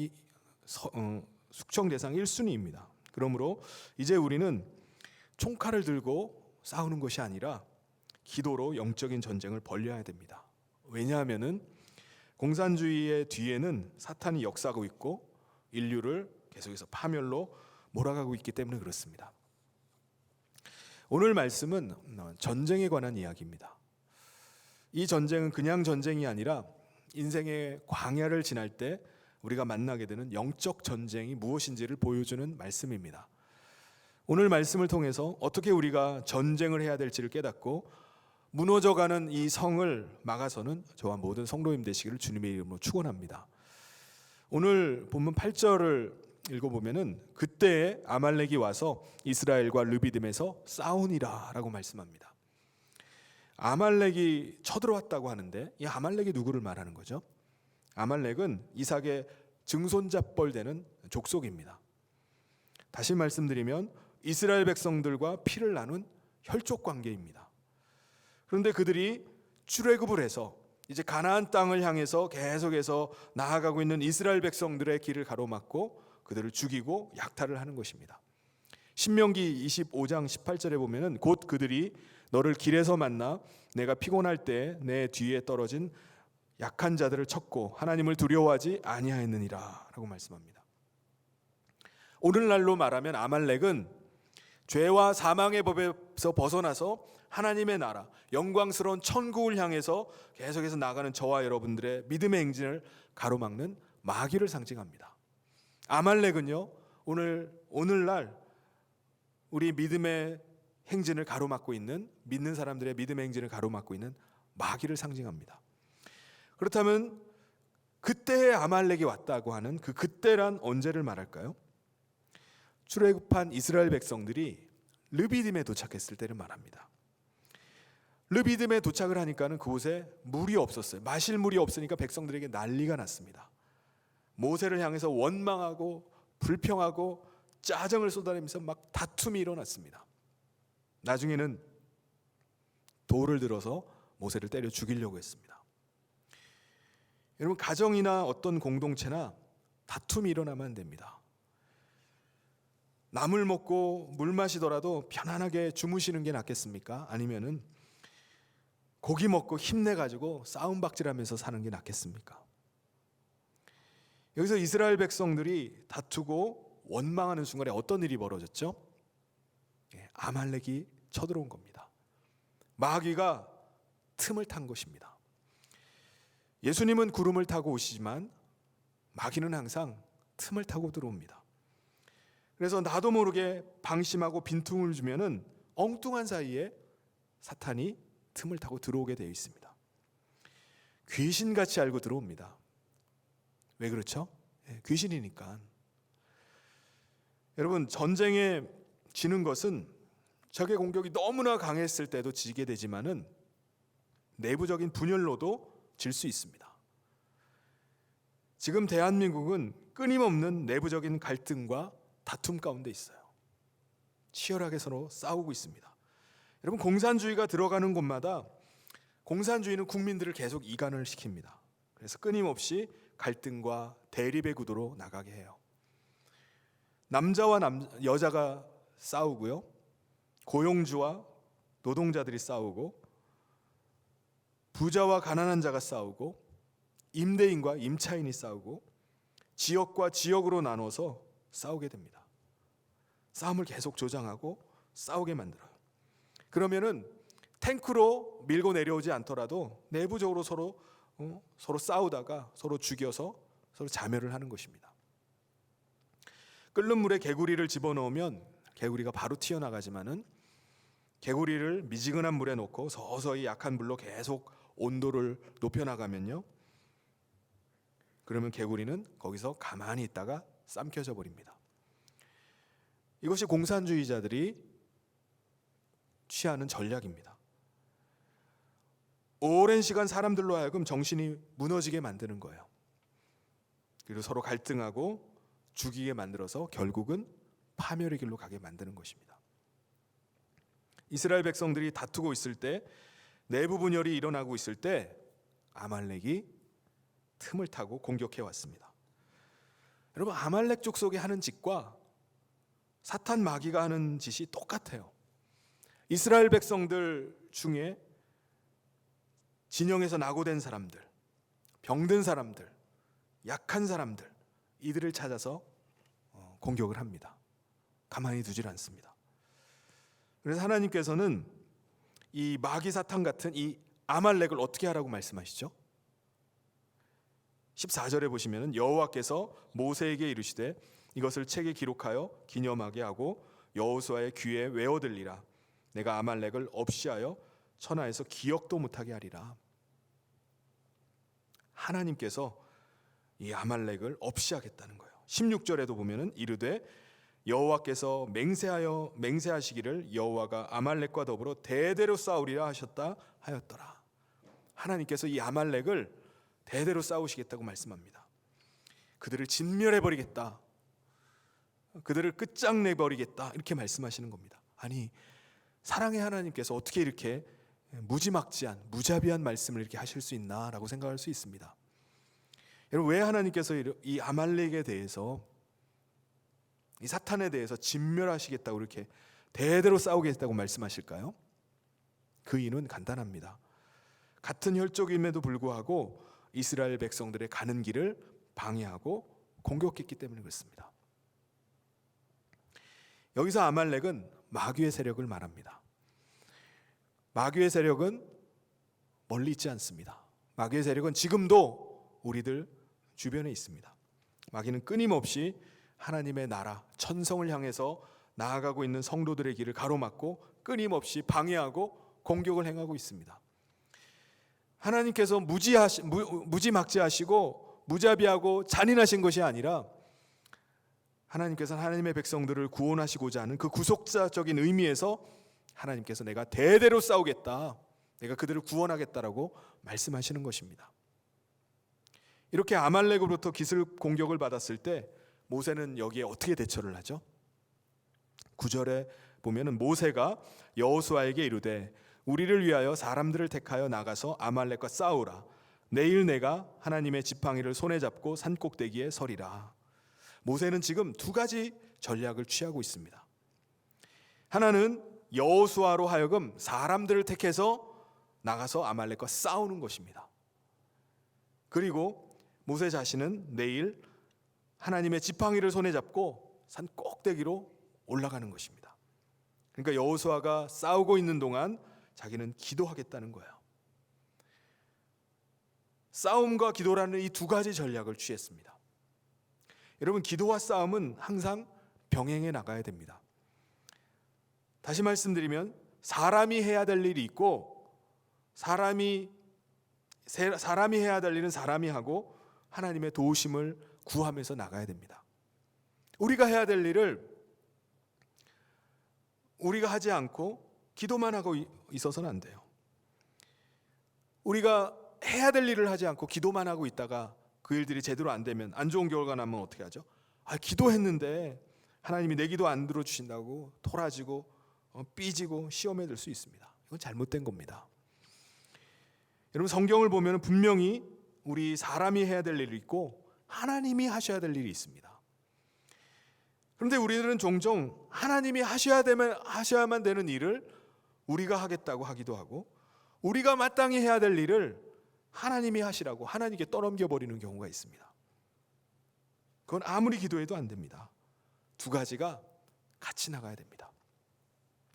1순위입니다. 그러므로 이제 우리는 총칼을 들고 싸우는 것이 아니라 기도로 영적인 전쟁을 벌여야 됩니다. 왜냐하면은 공산주의의 뒤에는 사탄이 역사하고 있고 인류를 계속해서 파멸로 몰아가고 있기 때문에 그렇습니다. 오늘 말씀은 전쟁에 관한 이야기입니다. 이 전쟁은 그냥 전쟁이 아니라 인생의 광야를 지날 때 우리가 만나게 되는 영적 전쟁이 무엇인지를 보여주는 말씀입니다. 오늘 말씀을 통해서 어떻게 우리가 전쟁을 해야 될지를 깨닫고 무너져가는 이 성을 막아서는 저와 모든 성도님 되시기를 주님의 이름으로 축원합니다. 오늘 본문 8절을 읽어보면은 그때에 아말렉이 와서 이스라엘과 르비딤에서 싸우니라라고 말씀합니다. 아말렉이 쳐들어왔다고 하는데 이 아말렉이 누구를 말하는 거죠? 아말렉은 이삭의 증손자뻘 되는 족속입니다. 다시 말씀드리면 이스라엘 백성들과 피를 나눈 혈족 관계입니다. 그런데 그들이 출애굽을 해서 이제 가나안 땅을 향해서 계속해서 나아가고 있는 이스라엘 백성들의 길을 가로막고 그들을 죽이고 약탈을 하는 것입니다. 신명기 25장 18절에 보면은 곧 그들이 너를 길에서 만나 내가 피곤할 때 내 뒤에 떨어진 약한 자들을 쳤고 하나님을 두려워하지 아니하였느니라 라고 말씀합니다. 오늘날로 말하면 아말렉은 죄와 사망의 법에서 벗어나서 하나님의 나라, 영광스러운 천국을 향해서 계속해서 나가는 저와 여러분들의 믿음의 행진을 가로막는 마귀를 상징합니다. 아말렉은요, 오늘날 우리 믿음의 행진을 가로막고 있는, 믿는 사람들의 믿음의 행진을 가로막고 있는 마귀를 상징합니다. 그렇다면 그때의 아말렉이 왔다고 하는 그 그때란 언제를 말할까요? 출애굽한 이스라엘 백성들이 르비딤에 도착했을 때를 말합니다. 르비딤에 도착을 하니까는 그곳에 물이 없었어요. 마실 물이 없으니까 백성들에게 난리가 났습니다. 모세를 향해서 원망하고 불평하고 짜증을 쏟아내면서 막 다툼이 일어났습니다. 나중에는 돌을 들어서 모세를 때려 죽이려고 했습니다. 여러분, 가정이나 어떤 공동체나 다툼이 일어나면 안 됩니다. 나물 먹고 물 마시더라도 편안하게 주무시는 게 낫겠습니까? 아니면은 고기 먹고 힘내가지고 싸움박질하면서 사는 게 낫겠습니까? 여기서 이스라엘 백성들이 다투고 원망하는 순간에 어떤 일이 벌어졌죠? 아말렉이 쳐들어온 겁니다. 마귀가 틈을 탄 것입니다. 예수님은 구름을 타고 오시지만 마귀는 항상 틈을 타고 들어옵니다. 그래서 나도 모르게 방심하고 빈틈을 주면은 엉뚱한 사이에 사탄이 틈을 타고 들어오게 되어 있습니다. 귀신같이 알고 들어옵니다. 왜 그렇죠? 귀신이니까. 여러분, 전쟁에 지는 것은 적의 공격이 너무나 강했을 때도 지게 되지만은 내부적인 분열로도 질 수 있습니다. 지금 대한민국은 끊임없는 내부적인 갈등과 다툼 가운데 있어요. 치열하게 서로 싸우고 있습니다. 여러분, 공산주의가 들어가는 곳마다 공산주의는 국민들을 계속 이간을 시킵니다. 그래서 끊임없이 갈등과 대립의 구도로 나가게 해요. 남자와 여자가 싸우고요. 고용주와 노동자들이 싸우고, 부자와 가난한 자가 싸우고, 임대인과 임차인이 싸우고, 지역과 지역으로 나눠서 싸우게 됩니다. 싸움을 계속 조장하고 싸우게 만들어요. 그러면은 탱크로 밀고 내려오지 않더라도 내부적으로 서로 싸우다가 서로 죽여서 서로 자멸을 하는 것입니다. 끓는 물에 개구리를 집어넣으면 개구리가 바로 튀어나가지만은 개구리를 미지근한 물에 넣고 서서히 약한 불로 계속 온도를 높여나가면요, 그러면 개구리는 거기서 가만히 있다가 삼켜져 버립니다. 이것이 공산주의자들이 취하는 전략입니다. 오랜 시간 사람들로 하여금 정신이 무너지게 만드는 거예요. 그리고 서로 갈등하고 죽이게 만들어서 결국은 파멸의 길로 가게 만드는 것입니다. 이스라엘 백성들이 다투고 있을 때, 내부 분열이 일어나고 있을 때 아말렉이 틈을 타고 공격해 왔습니다. 여러분, 아말렉 족속이 하는 짓과 사탄 마귀가 하는 짓이 똑같아요. 이스라엘 백성들 중에 진영에서 낙오된 사람들, 병든 사람들, 약한 사람들, 이들을 찾아서 공격을 합니다. 가만히 두질 않습니다. 그래서 하나님께서는 이 마귀 사탄 같은 이 아말렉을 어떻게 하라고 말씀하시죠? 14절에 보시면은 여호와께서 모세에게 이르시되 이것을 책에 기록하여 기념하게 하고 여호수아의 귀에 외어들리라. 내가 아말렉을 없이하여 천하에서 기억도 못하게 하리라. 하나님께서 이 아말렉을 없이하겠다는 거예요. 16절에도 보면은 이르되 여호와께서 맹세하시기를 여호와가 아말렉과 더불어 대대로 싸우리라 하셨다 하였더라. 하나님께서 이 아말렉을 대대로 싸우시겠다고 말씀합니다. 그들을 진멸해 버리겠다. 그들을 끝장내 버리겠다 이렇게 말씀하시는 겁니다. 아니, 사랑의 하나님께서 어떻게 이렇게 무지막지한 무자비한 말씀을 이렇게 하실 수 있나라고 생각할 수 있습니다. 여러분, 왜 하나님께서 이 아말렉에 대해서, 이 사탄에 대해서 진멸하시겠다고 이렇게 대대로 싸우겠다고 말씀하실까요? 그 이유는 간단합니다. 같은 혈족임에도 불구하고 이스라엘 백성들의 가는 길을 방해하고 공격했기 때문에 그렇습니다. 여기서 아말렉은 마귀의 세력을 말합니다. 마귀의 세력은 멀리 있지 않습니다. 마귀의 세력은 지금도 우리들 주변에 있습니다. 마귀는 끊임없이 하나님의 나라, 천성을 향해서 나아가고 있는 성도들의 길을 가로막고 끊임없이 방해하고 공격을 행하고 있습니다. 하나님께서 무지막지하시고 무자비하고 잔인하신 것이 아니라 하나님께서는 하나님의 백성들을 구원하시고자 하는 그 구속자적인 의미에서 하나님께서 내가 대대로 싸우겠다, 내가 그들을 구원하겠다라고 말씀하시는 것입니다. 이렇게 아말렉으로부터 기습 공격을 받았을 때 모세는 여기에 어떻게 대처를 하죠? 9절에 보면은 모세가 여호수아에게 이르되 우리를 위하여 사람들을 택하여 나가서 아말렉과 싸우라. 내일 내가 하나님의 지팡이를 손에 잡고 산꼭대기에 서리라. 모세는 지금 두 가지 전략을 취하고 있습니다. 하나는 여호수아로 하여금 사람들을 택해서 나가서 아말렉과 싸우는 것입니다. 그리고 모세 자신은 내일 하나님의 지팡이를 손에 잡고 산 꼭대기로 올라가는 것입니다. 그러니까 여호수아가 싸우고 있는 동안 자기는 기도하겠다는 거예요. 싸움과 기도라는 이 두 가지 전략을 취했습니다. 여러분, 기도와 싸움은 항상 병행해 나가야 됩니다. 다시 말씀드리면 사람이 해야 될 일이 있고 사람이 해야 될 일은 사람이 하고 하나님의 도우심을 구하면서 나가야 됩니다. 우리가 해야 될 일을 우리가 하지 않고 기도만 하고 있어서는 안 돼요. 우리가 해야 될 일을 하지 않고 기도만 하고 있다가 그 일들이 제대로 안 되면, 안 좋은 결과 나면 어떻게 하죠? 기도했는데 하나님이 내 기도 안 들어주신다고 토라지고 삐지고 시험에 들 수 있습니다. 이건 잘못된 겁니다. 여러분, 성경을 보면 분명히 우리 사람이 해야 될 일이 있고 하나님이 하셔야 될 일이 있습니다. 그런데 우리들은 종종 하나님이 하셔야만 되는 일을 우리가 하겠다고 하기도 하고, 우리가 마땅히 해야 될 일을 하나님이 하시라고 하나님께 떠넘겨 버리는 경우가 있습니다. 그건 아무리 기도해도 안 됩니다. 두 가지가 같이 나가야 됩니다.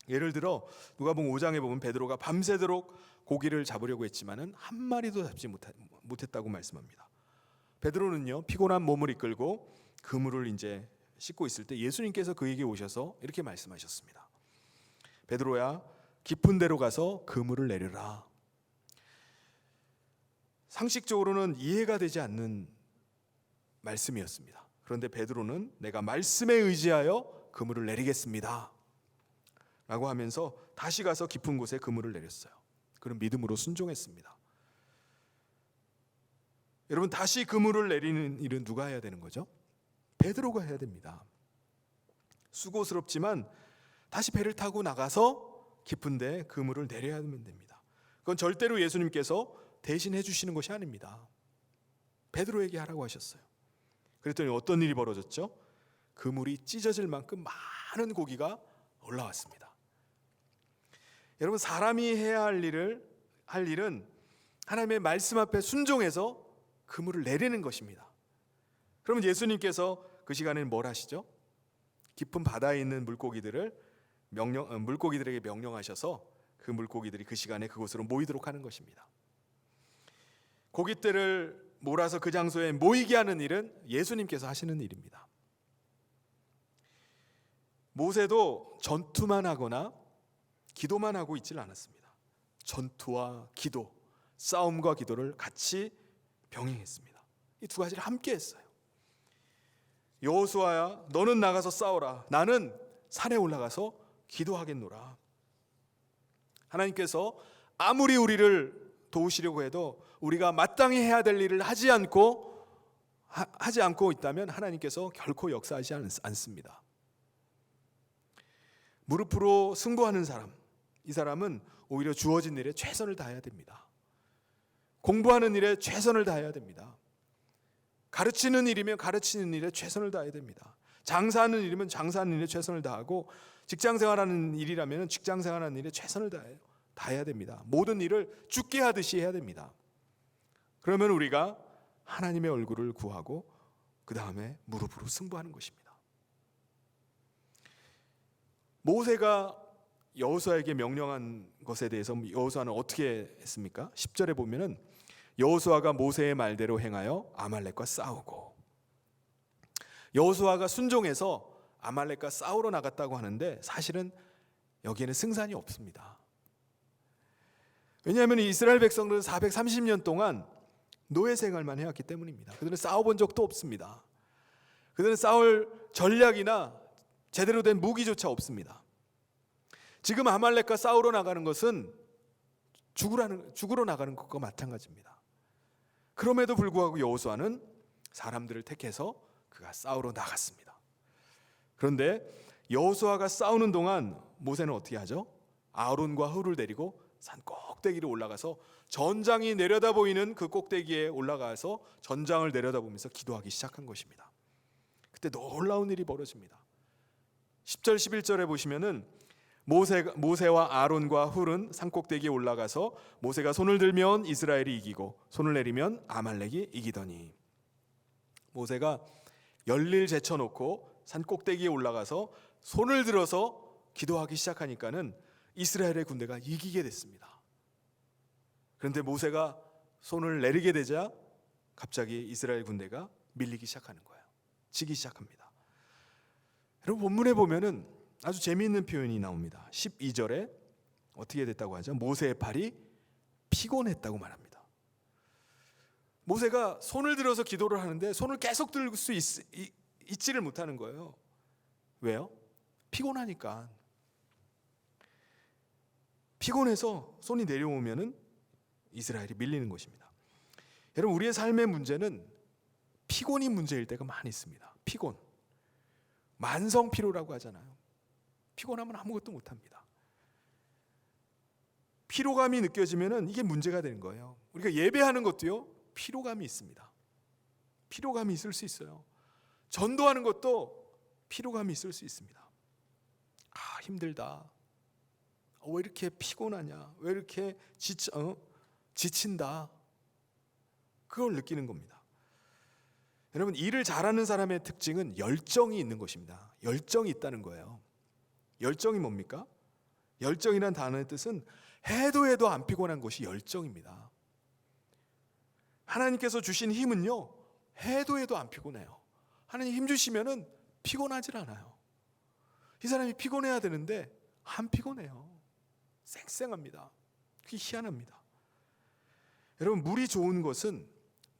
예를 들어 누가복음 5장에 보면 베드로가 밤새도록 고기를 잡으려고 했지만은 한 마리도 잡지 못했다고 말씀합니다. 베드로는요, 피곤한 몸을 이끌고 그물을 이제 씻고 있을 때 예수님께서 그에게 오셔서 이렇게 말씀하셨습니다. 베드로야, 깊은 데로 가서 그물을 내려라. 상식적으로는 이해가 되지 않는 말씀이었습니다. 그런데 베드로는 내가 말씀에 의지하여 그물을 내리겠습니다 라고 하면서 다시 가서 깊은 곳에 그물을 내렸어요. 그런 믿음으로 순종했습니다. 여러분, 다시 그물을 내리는 일은 누가 해야 되는 거죠? 베드로가 해야 됩니다. 수고스럽지만 다시 배를 타고 나가서 깊은 데 그물을 내려야 됩니다. 그건 절대로 예수님께서 대신 해주시는 것이 아닙니다. 베드로에게 하라고 하셨어요. 그랬더니 어떤 일이 벌어졌죠? 그물이 찢어질 만큼 많은 고기가 올라왔습니다. 여러분, 사람이 해야 할 일은 하나님의 말씀 앞에 순종해서 그물을 내리는 것입니다. 그러면 예수님께서 그 시간에는 뭘 하시죠? 깊은 바다에 있는 물고기들에게 명령하셔서 그 물고기들이 그 시간에 그곳으로 모이도록 하는 것입니다. 고깃대를 몰아서 그 장소에 모이게 하는 일은 예수님께서 하시는 일입니다. 모세도 전투만 하거나 기도만 하고 있질 않았습니다. 전투와 기도, 싸움과 기도를 같이 병행했습니다. 이 두 가지를 함께 했어요. 여호수아야, 너는 나가서 싸워라. 나는 산에 올라가서 기도하겠노라. 하나님께서 아무리 우리를 도우시려고 해도 우리가 마땅히 해야 될 일을 하지 않고 있다면 하나님께서 결코 역사하지 않습니다. 무릎으로 승부하는 사람, 이 사람은 오히려 주어진 일에 최선을 다해야 됩니다. 공부하는 일에 최선을 다해야 됩니다. 가르치는 일이면 가르치는 일에 최선을 다해야 됩니다. 장사하는 일이면 장사하는 일에 최선을 다하고, 직장 생활하는 일이라면 직장 생활하는 일에 최선을 다해야 됩니다. 모든 일을 죽게 하듯이 해야 됩니다. 그러면 우리가 하나님의 얼굴을 구하고 그 다음에 무릎으로 승부하는 것입니다. 모세가 여호수아에게 명령한 것에 대해서 여호수아는 어떻게 했습니까? 10절에 보면은 여호수아가 모세의 말대로 행하여 아말렉과 싸우고, 여호수아가 순종해서 아말렉과 싸우러 나갔다고 하는데 사실은 여기에는 승산이 없습니다. 왜냐하면 이스라엘 백성들은 430년 동안 노예 생활만 해왔기 때문입니다. 그들은 싸워본 적도 없습니다. 그들은 싸울 전략이나 제대로 된 무기조차 없습니다. 지금 아말렉과 싸우러 나가는 것은 죽으러 나가는 것과 마찬가지입니다. 그럼에도 불구하고 여호수아는 사람들을 택해서 그가 싸우러 나갔습니다. 그런데 여호수아가 싸우는 동안 모세는 어떻게 하죠? 아론과 훌을 데리고 산 꼭대기로 올라가서 전장이 내려다 보이는 그 꼭대기에 올라가서 전장을 내려다보면서 기도하기 시작한 것입니다. 그때 놀라운 일이 벌어집니다. 10절 11절에 보시면은 모세와 아론과 훌은 산 꼭대기에 올라가서 모세가 손을 들면 이스라엘이 이기고 손을 내리면 아말렉이 이기더니, 모세가 열일 제쳐놓고 산 꼭대기에 올라가서 손을 들어서 기도하기 시작하니까는 이스라엘의 군대가 이기게 됐습니다. 그런데 모세가 손을 내리게 되자 갑자기 이스라엘 군대가 밀리기 시작하는 거예요. 지기 시작합니다. 여러분, 본문에 보면은 아주 재미있는 표현이 나옵니다. 12절에 어떻게 됐다고 하죠? 모세의 팔이 피곤했다고 말합니다. 모세가 손을 들어서 기도를 하는데 손을 계속 들 수 있지를 못하는 거예요. 왜요? 피곤하니까. 피곤해서 손이 내려오면은 이스라엘이 밀리는 것입니다. 여러분, 우리의 삶의 문제는 피곤이 문제일 때가 많이 있습니다. 피곤, 만성 피로라고 하잖아요. 피곤하면 아무것도 못합니다. 피로감이 느껴지면은 이게 문제가 되는 거예요. 우리가 예배하는 것도요, 피로감이 있습니다. 피로감이 있을 수 있어요. 전도하는 것도 피로감이 있을 수 있습니다. 아, 힘들다. 왜 이렇게 피곤하냐? 왜 이렇게 지친다? 그걸 느끼는 겁니다. 여러분, 일을 잘하는 사람의 특징은 열정이 있는 것입니다. 열정이 있다는 거예요. 열정이 뭡니까? 열정이란 단어의 뜻은 해도 안 피곤한 것이 열정입니다. 하나님께서 주신 힘은요, 해도 안 피곤해요. 하나님 힘 주시면은 피곤하질 않아요. 이 사람이 피곤해야 되는데 안 피곤해요. 쌩쌩합니다. 그게 희한합니다. 여러분, 물이 좋은 것은,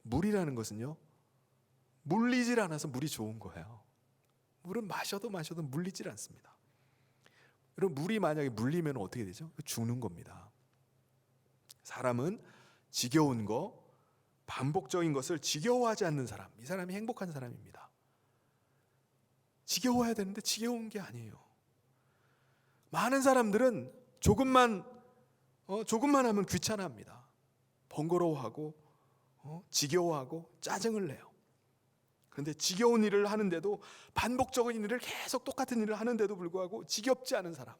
물이라는 것은요, 물리질 않아서 물이 좋은 거예요. 물은 마셔도 물리질 않습니다. 여러분, 물이 만약에 물리면 어떻게 되죠? 죽는 겁니다. 사람은 지겨운 거, 반복적인 것을 지겨워하지 않는 사람, 이 사람이 행복한 사람입니다. 지겨워야 되는데 지겨운 게 아니에요. 많은 사람들은 조금만 하면 귀찮아합니다. 번거로워하고 지겨워하고 짜증을 내요. 그런데 지겨운 일을 하는데도, 반복적인 일을 계속 똑같은 일을 하는데도 불구하고 지겹지 않은 사람,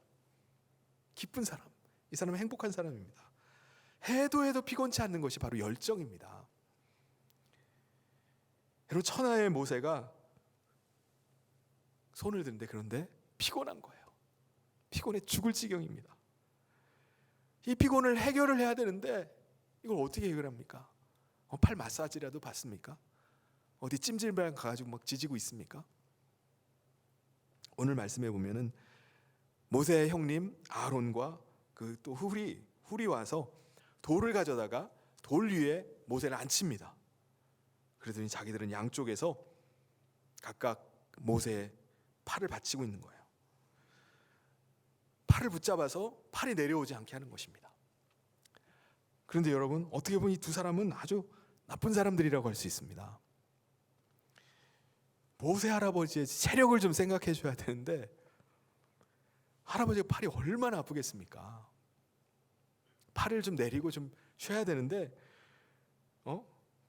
기쁜 사람, 이 사람은 행복한 사람입니다. 해도 피곤치 않는 것이 바로 열정입니다. 여러분, 천하의 모세가 손을 드는데, 그런데 피곤한 거예요. 피곤해 죽을 지경입니다. 이 피곤을 해결을 해야 되는데 이걸 어떻게 해결합니까? 팔 마사지라도 받습니까? 어디 찜질방 가가지고 막 지지고 있습니까? 오늘 말씀해 보면은 모세의 형님 아론과 그 또 훌이 와서 돌을 가져다가 돌 위에 모세를 앉힙니다. 그러더니 자기들은 양쪽에서 각각 모세의 팔을 받치고 있는 거예요. 팔을 붙잡아서 팔이 내려오지 않게 하는 것입니다. 그런데 여러분, 어떻게 보면 이 두 사람은 아주 나쁜 사람들이라고 할 수 있습니다. 모세 할아버지의 체력을 좀 생각해 줘야 되는데 할아버지가 팔이 얼마나 아프겠습니까? 팔을 좀 내리고 좀 쉬어야 되는데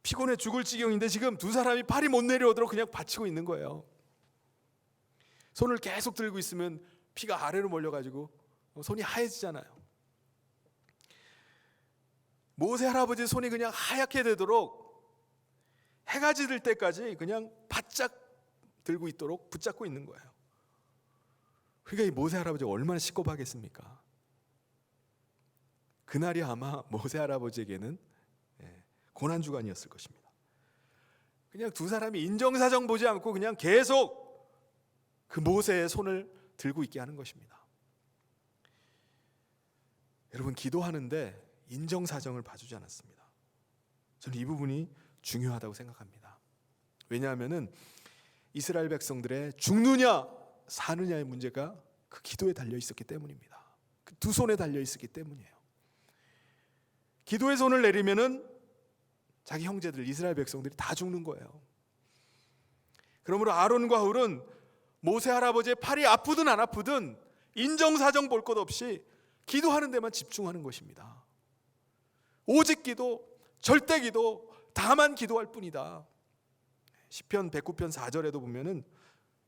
피곤해 죽을 지경인데 지금 두 사람이 팔이 못 내려오도록 그냥 받치고 있는 거예요. 손을 계속 들고 있으면 피가 아래로 몰려가지고 손이 하얘지잖아요. 모세 할아버지 손이 그냥 하얗게 되도록 해가 지들 때까지 그냥 바짝 들고 있도록 붙잡고 있는 거예요. 그러니까 이 모세 할아버지가 얼마나 시겁하겠습니까? 그날이 아마 모세 할아버지에게는 고난주간이었을 것입니다. 그냥 두 사람이 인정사정 보지 않고 그냥 계속 그 모세의 손을 들고 있게 하는 것입니다. 여러분, 기도하는데 인정사정을 봐주지 않았습니다. 저는 이 부분이 중요하다고 생각합니다. 왜냐하면 이스라엘 백성들의 죽느냐 사느냐의 문제가 그 기도에 달려 있었기 때문입니다. 그 두 손에 달려 있었기 때문이에요. 기도의 손을 내리면은 자기 형제들 이스라엘 백성들이 다 죽는 거예요. 그러므로 아론과 훌은 모세 할아버지의 팔이 아프든 안 아프든 인정사정 볼 것 없이 기도하는 데만 집중하는 것입니다. 오직 기도, 절대 기도, 다만 기도할 뿐이다. 시편 109편 4절에도 보면은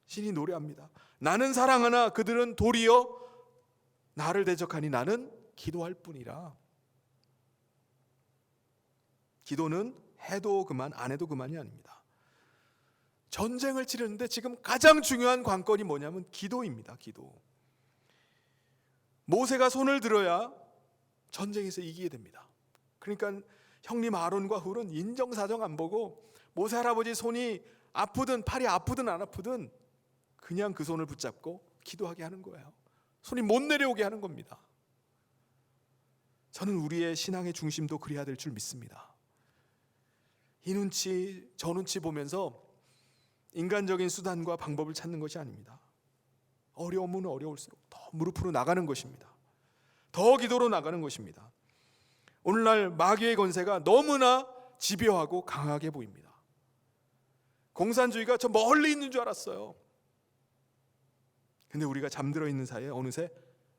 신이 노래합니다. 나는 사랑하나 그들은 도리어 나를 대적하니 나는 기도할 뿐이라. 기도는 해도 그만 안 해도 그만이 아닙니다. 전쟁을 치르는데 지금 가장 중요한 관건이 뭐냐면 기도입니다. 기도. 모세가 손을 들어야 전쟁에서 이기게 됩니다. 그러니까 형님 아론과 훌은 인정사정 안 보고 모세 할아버지 손이 아프든 팔이 아프든 안 아프든 그냥 그 손을 붙잡고 기도하게 하는 거예요. 손이 못 내려오게 하는 겁니다. 저는 우리의 신앙의 중심도 그래야 될 줄 믿습니다. 이 눈치 저 눈치 보면서 인간적인 수단과 방법을 찾는 것이 아닙니다. 어려우면 어려울수록 더 무릎으로 나가는 것입니다. 더 기도로 나가는 것입니다. 오늘날 마귀의 권세가 너무나 집요하고 강하게 보입니다. 공산주의가 저 멀리 있는 줄 알았어요. 근데 우리가 잠들어 있는 사이에 어느새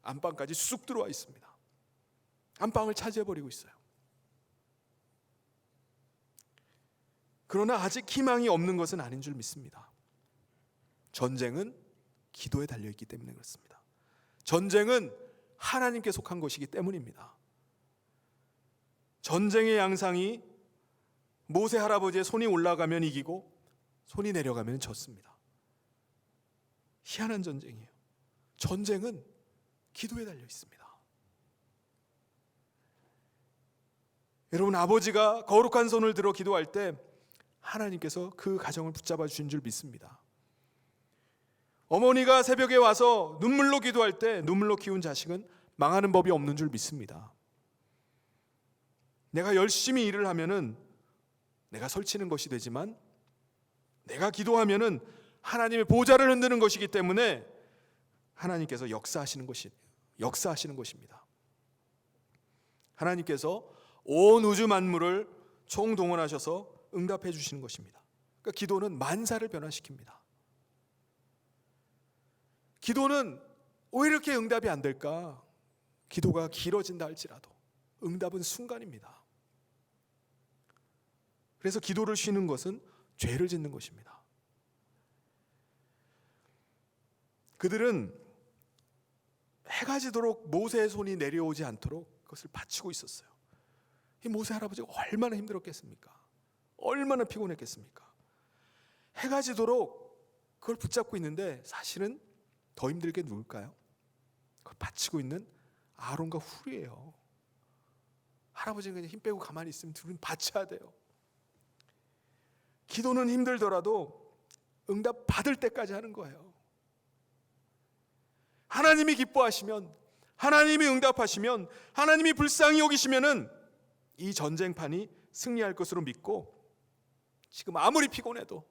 안방까지 쑥 들어와 있습니다. 안방을 차지해버리고 있어요. 그러나 아직 희망이 없는 것은 아닌 줄 믿습니다. 전쟁은 기도에 달려있기 때문에 그렇습니다. 전쟁은 하나님께 속한 것이기 때문입니다. 전쟁의 양상이 모세 할아버지의 손이 올라가면 이기고 손이 내려가면 졌습니다. 희한한 전쟁이에요. 전쟁은 기도에 달려 있습니다. 여러분, 아버지가 거룩한 손을 들어 기도할 때 하나님께서 그 가정을 붙잡아 주신 줄 믿습니다. 어머니가 새벽에 와서 눈물로 기도할 때 눈물로 키운 자식은 망하는 법이 없는 줄 믿습니다. 내가 열심히 일을 하면은 내가 설치는 것이 되지만 내가 기도하면은 하나님의 보좌를 흔드는 것이기 때문에 하나님께서 역사하시는 것입니다. 하나님께서 온 우주 만물을 총동원하셔서 응답해 주시는 것입니다. 그러니까 기도는 만사를 변화시킵니다. 기도는 왜 이렇게 응답이 안 될까? 기도가 길어진다 할지라도 응답은 순간입니다. 그래서 기도를 쉬는 것은 죄를 짓는 것입니다. 그들은 해가 지도록 모세의 손이 내려오지 않도록 그것을 바치고 있었어요. 이 모세 할아버지가 얼마나 힘들었겠습니까? 얼마나 피곤했겠습니까? 해가 지도록 그걸 붙잡고 있는데 사실은 더 힘들게 누굴까요? 그걸 바치고 있는 아론과 훌이에요. 할아버지는 그냥 힘 빼고 가만히 있으면 둘은 바쳐야 돼요. 기도는 힘들더라도 응답 받을 때까지 하는 거예요. 하나님이 기뻐하시면, 하나님이 응답하시면, 하나님이 불쌍히 여기시면은 이 전쟁판이 승리할 것으로 믿고, 지금 아무리 피곤해도,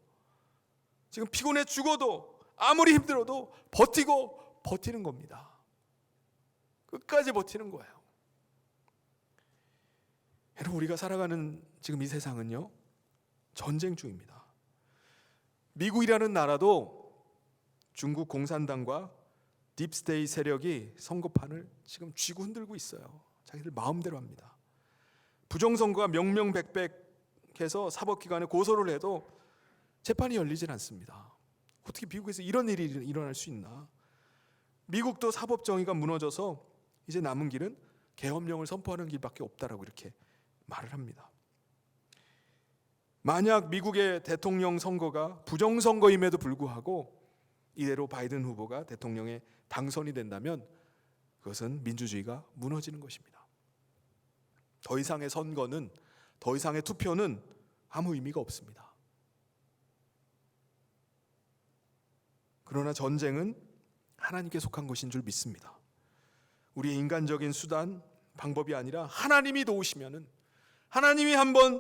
지금 피곤해 죽어도, 아무리 힘들어도 버티는 겁니다. 끝까지 버티는 거예요. 여러분, 우리가 살아가는 지금 이 세상은요, 전쟁 중입니다. 미국이라는 나라도 중국 공산당과 딥스테이 세력이 선거판을 지금 쥐고 흔들고 있어요. 자기들 마음대로 합니다. 부정선거가 명명백백해서 사법기관에 고소를 해도 재판이 열리질 않습니다. 어떻게 미국에서 이런 일이 일어날 수 있나? 미국도 사법정의가 무너져서 이제 남은 길은 계엄령을 선포하는 길밖에 없다라고 이렇게 말을 합니다. 만약 미국의 대통령 선거가 부정선거임에도 불구하고 이대로 바이든 후보가 대통령에 당선이 된다면 그것은 민주주의가 무너지는 것입니다. 더 이상의 선거는, 더 이상의 투표는 아무 의미가 없습니다. 그러나 전쟁은 하나님께 속한 것인 줄 믿습니다. 우리의 인간적인 수단, 방법이 아니라 하나님이 도우시면은, 하나님이 한번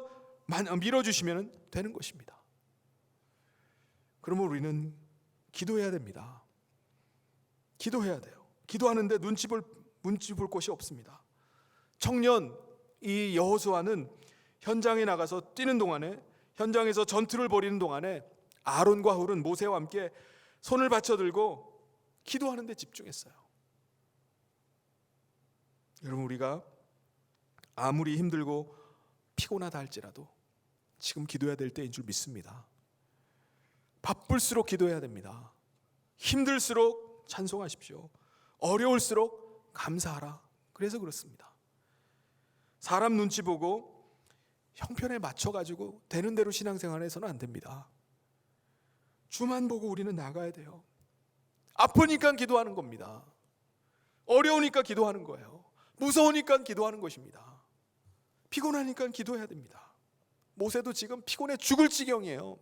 밀어주시면 되는 것입니다. 그러면 우리는 기도해야 됩니다. 기도해야 돼요. 기도하는데 눈치 볼 곳이 없습니다. 청년 이 여호수아는 현장에 나가서 뛰는 동안에, 현장에서 전투를 벌이는 동안에 아론과 훌은 모세와 함께 손을 받쳐들고 기도하는 데 집중했어요. 여러분, 우리가 아무리 힘들고 피곤하다 할지라도 지금 기도해야 될 때인 줄 믿습니다. 바쁠수록 기도해야 됩니다. 힘들수록 찬송하십시오. 어려울수록 감사하라. 그래서 그렇습니다. 사람 눈치 보고 형편에 맞춰가지고 되는 대로 신앙생활해서는 안 됩니다. 주만 보고 우리는 나가야 돼요. 아프니까 기도하는 겁니다. 어려우니까 기도하는 거예요. 무서우니까 기도하는 것입니다. 피곤하니까 기도해야 됩니다. 모세도 지금 피곤해 죽을 지경이에요.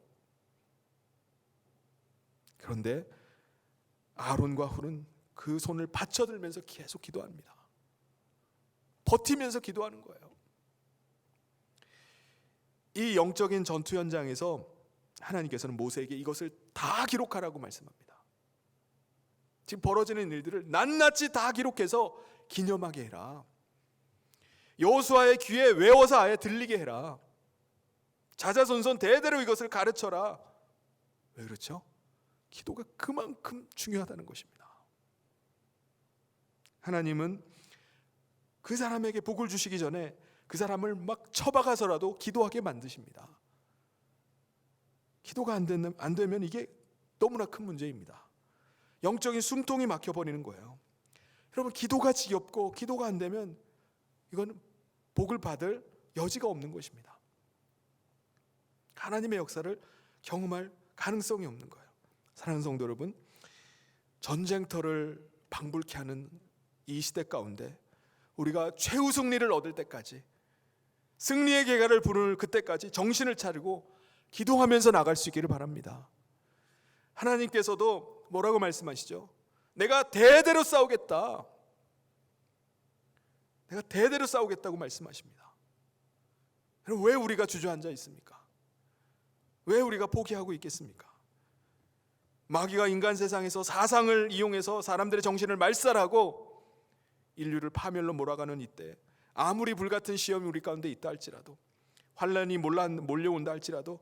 그런데 아론과 훌은 그 손을 받쳐들면서 계속 기도합니다. 버티면서 기도하는 거예요. 이 영적인 전투 현장에서 하나님께서는 모세에게 이것을 다 기록하라고 말씀합니다. 지금 벌어지는 일들을 낱낱이 다 기록해서 기념하게 해라. 여호수아의 귀에 외워서 아예 들리게 해라. 자자손손 대대로 이것을 가르쳐라. 왜 그렇죠? 기도가 그만큼 중요하다는 것입니다. 하나님은 그 사람에게 복을 주시기 전에 그 사람을 막 쳐박아서라도 기도하게 만드십니다. 기도가 안 되면 이게 너무나 큰 문제입니다. 영적인 숨통이 막혀버리는 거예요. 여러분, 기도가 지겹고 기도가 안 되면 이건 복을 받을 여지가 없는 것입니다. 하나님의 역사를 경험할 가능성이 없는 거예요. 사랑하는 성도 여러분, 전쟁터를 방불케 하는 이 시대 가운데 우리가 최후 승리를 얻을 때까지, 승리의 계가를 부를 그때까지 정신을 차리고 기도하면서 나갈 수 있기를 바랍니다. 하나님께서도 뭐라고 말씀하시죠? 내가 대대로 싸우겠다. 내가 대대로 싸우겠다고 말씀하십니다. 왜 우리가 주저앉아 있습니까? 왜 우리가 포기하고 있겠습니까? 마귀가 인간 세상에서 사상을 이용해서 사람들의 정신을 말살하고 인류를 파멸로 몰아가는 이때, 아무리 불같은 시험이 우리 가운데 있다 할지라도, 환난이 몰려온다 할지라도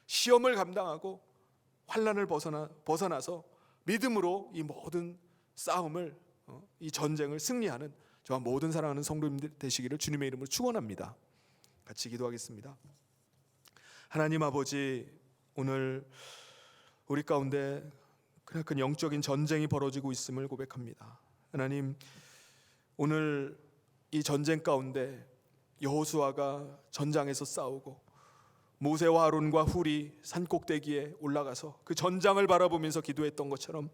시험을 감당하고 환난을 벗어나서 믿음으로 이 모든 싸움을, 이 전쟁을 승리하는 저와 모든 사랑하는 성도님들 되시기를 주님의 이름으로 축원합니다. 같이 기도하겠습니다. 하나님 아버지, 오늘 우리 가운데 그나큰 영적인 전쟁이 벌어지고 있음을 고백합니다. 하나님, 오늘 이 전쟁 가운데 여호수아가 전장에서 싸우고 모세와 아론과 훌이 산꼭대기에 올라가서 그 전장을 바라보면서 기도했던 것처럼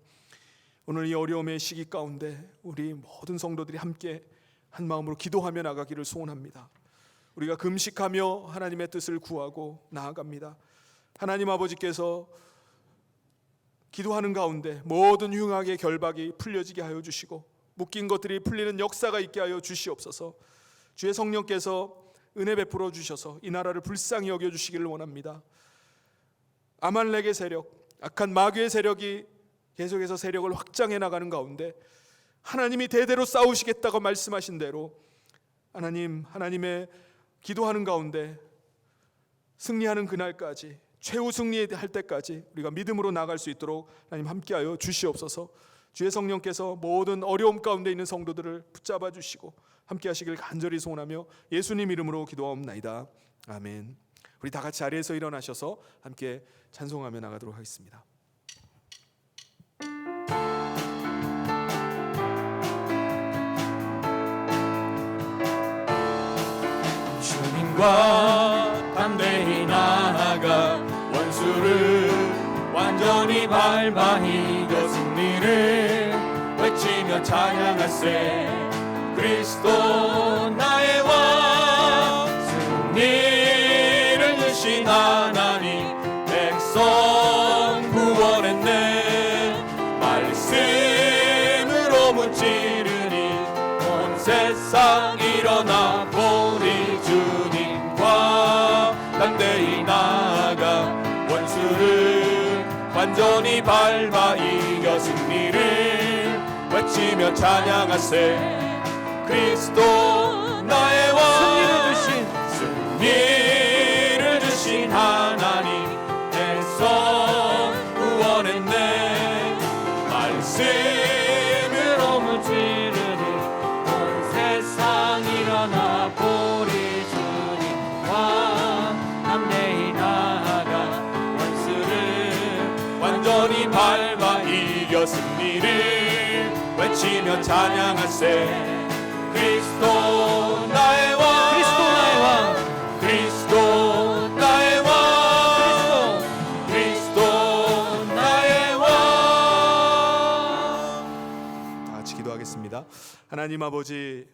오늘 이 어려움의 시기 가운데 우리 모든 성도들이 함께 한 마음으로 기도하며 나가기를 소원합니다. 우리가 금식하며 하나님의 뜻을 구하고 나아갑니다. 하나님 아버지께서 기도하는 가운데 모든 흉악의 결박이 풀려지게 하여 주시고 묶인 것들이 풀리는 역사가 있게 하여 주시옵소서. 주의 성령께서 은혜 베풀어 주셔서 이 나라를 불쌍히 여겨 주시기를 원합니다. 아말렉의 세력, 악한 마귀의 세력이 계속해서 세력을 확장해 나가는 가운데 하나님이 대대로 싸우시겠다고 말씀하신 대로 하나님의 기도하는 가운데 승리하는 그날까지, 최후 승리할 때까지 우리가 믿음으로 나아갈 수 있도록 하나님 함께하여 주시옵소서. 주의 성령께서 모든 어려움 가운데 있는 성도들을 붙잡아 주시고 함께 하시길 간절히 소원하며 예수님 이름으로 기도하옵나이다. 아멘. 우리 다 같이 자리에서 일어나셔서 함께 찬송하며 나가도록 하겠습니다. 주님과 담대히 나아가 원수를 완전히 밟아 이겨 승리를 외치며 찬양하세. 그리스도 나의 왕, 승리를 주신 하나님, 백성 구원했네. 말씀으로 문지르니 온 세상 일어나 보리. 주님과 담대히 나아가 원수를 완전히 밟아 이겨 승리를 외치며 찬양하세. 그리스도 나의 왕, 승리를 주신 하나님, 백성 구원했네. 말씀으로 문지르니 온 세상 일어나 보리. 주님과 담대히 나아가 원수를 완전히 밟아 이겨 승리를 외치며 찬양하세. 그리스도 나의 왕, 그리스도 나의 왕, 그리스도 나의 왕, 그리스도 나의 왕. 다 같이 기도하겠습니다. 하나님 아버지,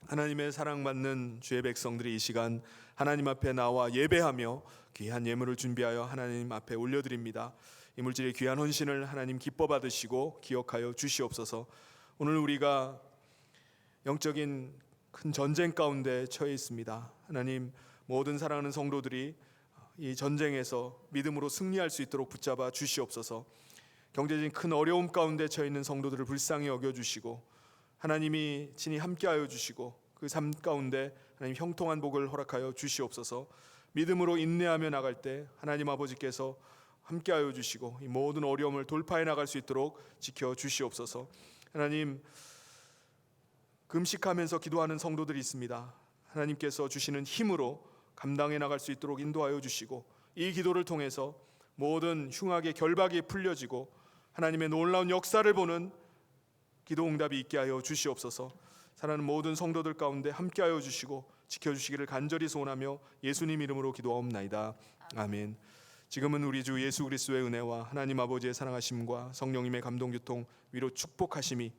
하나님의 사랑받는 주의 백성들이 이 시간 하나님 앞에 나와 예배하며 귀한 예물을 준비하여 하나님 앞에 올려드립니다. 이 물질의 귀한 헌신을 하나님 기뻐 받으시고 기억하여 주시옵소서. 오늘 우리가 영적인 큰 전쟁 가운데 처해 있습니다. 하나님, 모든 사랑하는 성도들이 이 전쟁에서 믿음으로 승리할 수 있도록 붙잡아 주시옵소서. 경제적인 큰 어려움 가운데 처해 있는 성도들을 불쌍히 여겨주시고 하나님이 친히 함께하여 주시고 그 삶 가운데 하나님 형통한 복을 허락하여 주시옵소서. 믿음으로 인내하며 나갈 때 하나님 아버지께서 함께하여 주시고 이 모든 어려움을 돌파해 나갈 수 있도록 지켜 주시옵소서. 하나님, 금식하면서 기도하는 성도들이 있습니다. 하나님께서 주시는 힘으로 감당해 나갈 수 있도록 인도하여 주시고 이 기도를 통해서 모든 흉악의 결박이 풀려지고 하나님의 놀라운 역사를 보는 기도 응답이 있게 하여 주시옵소서. 사랑하는 모든 성도들 가운데 함께하여 주시고 지켜주시기를 간절히 소원하며 예수님 이름으로 기도하옵나이다. 아멘. 지금은 우리 주 예수 그리스도의 은혜와 하나님 아버지의 사랑하심과 성령님의 감동교통 위로 축복하심이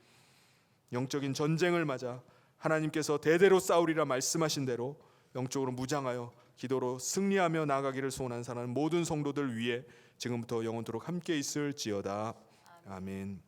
영적인 전쟁을 맞아 하나님께서 대대로 싸우리라 말씀하신 대로 영적으로 무장하여 기도로 승리하며 나아가기를 소원한 사랑하는 모든 성도들 위해 지금부터 영원토록 함께 있을지어다. 아멘.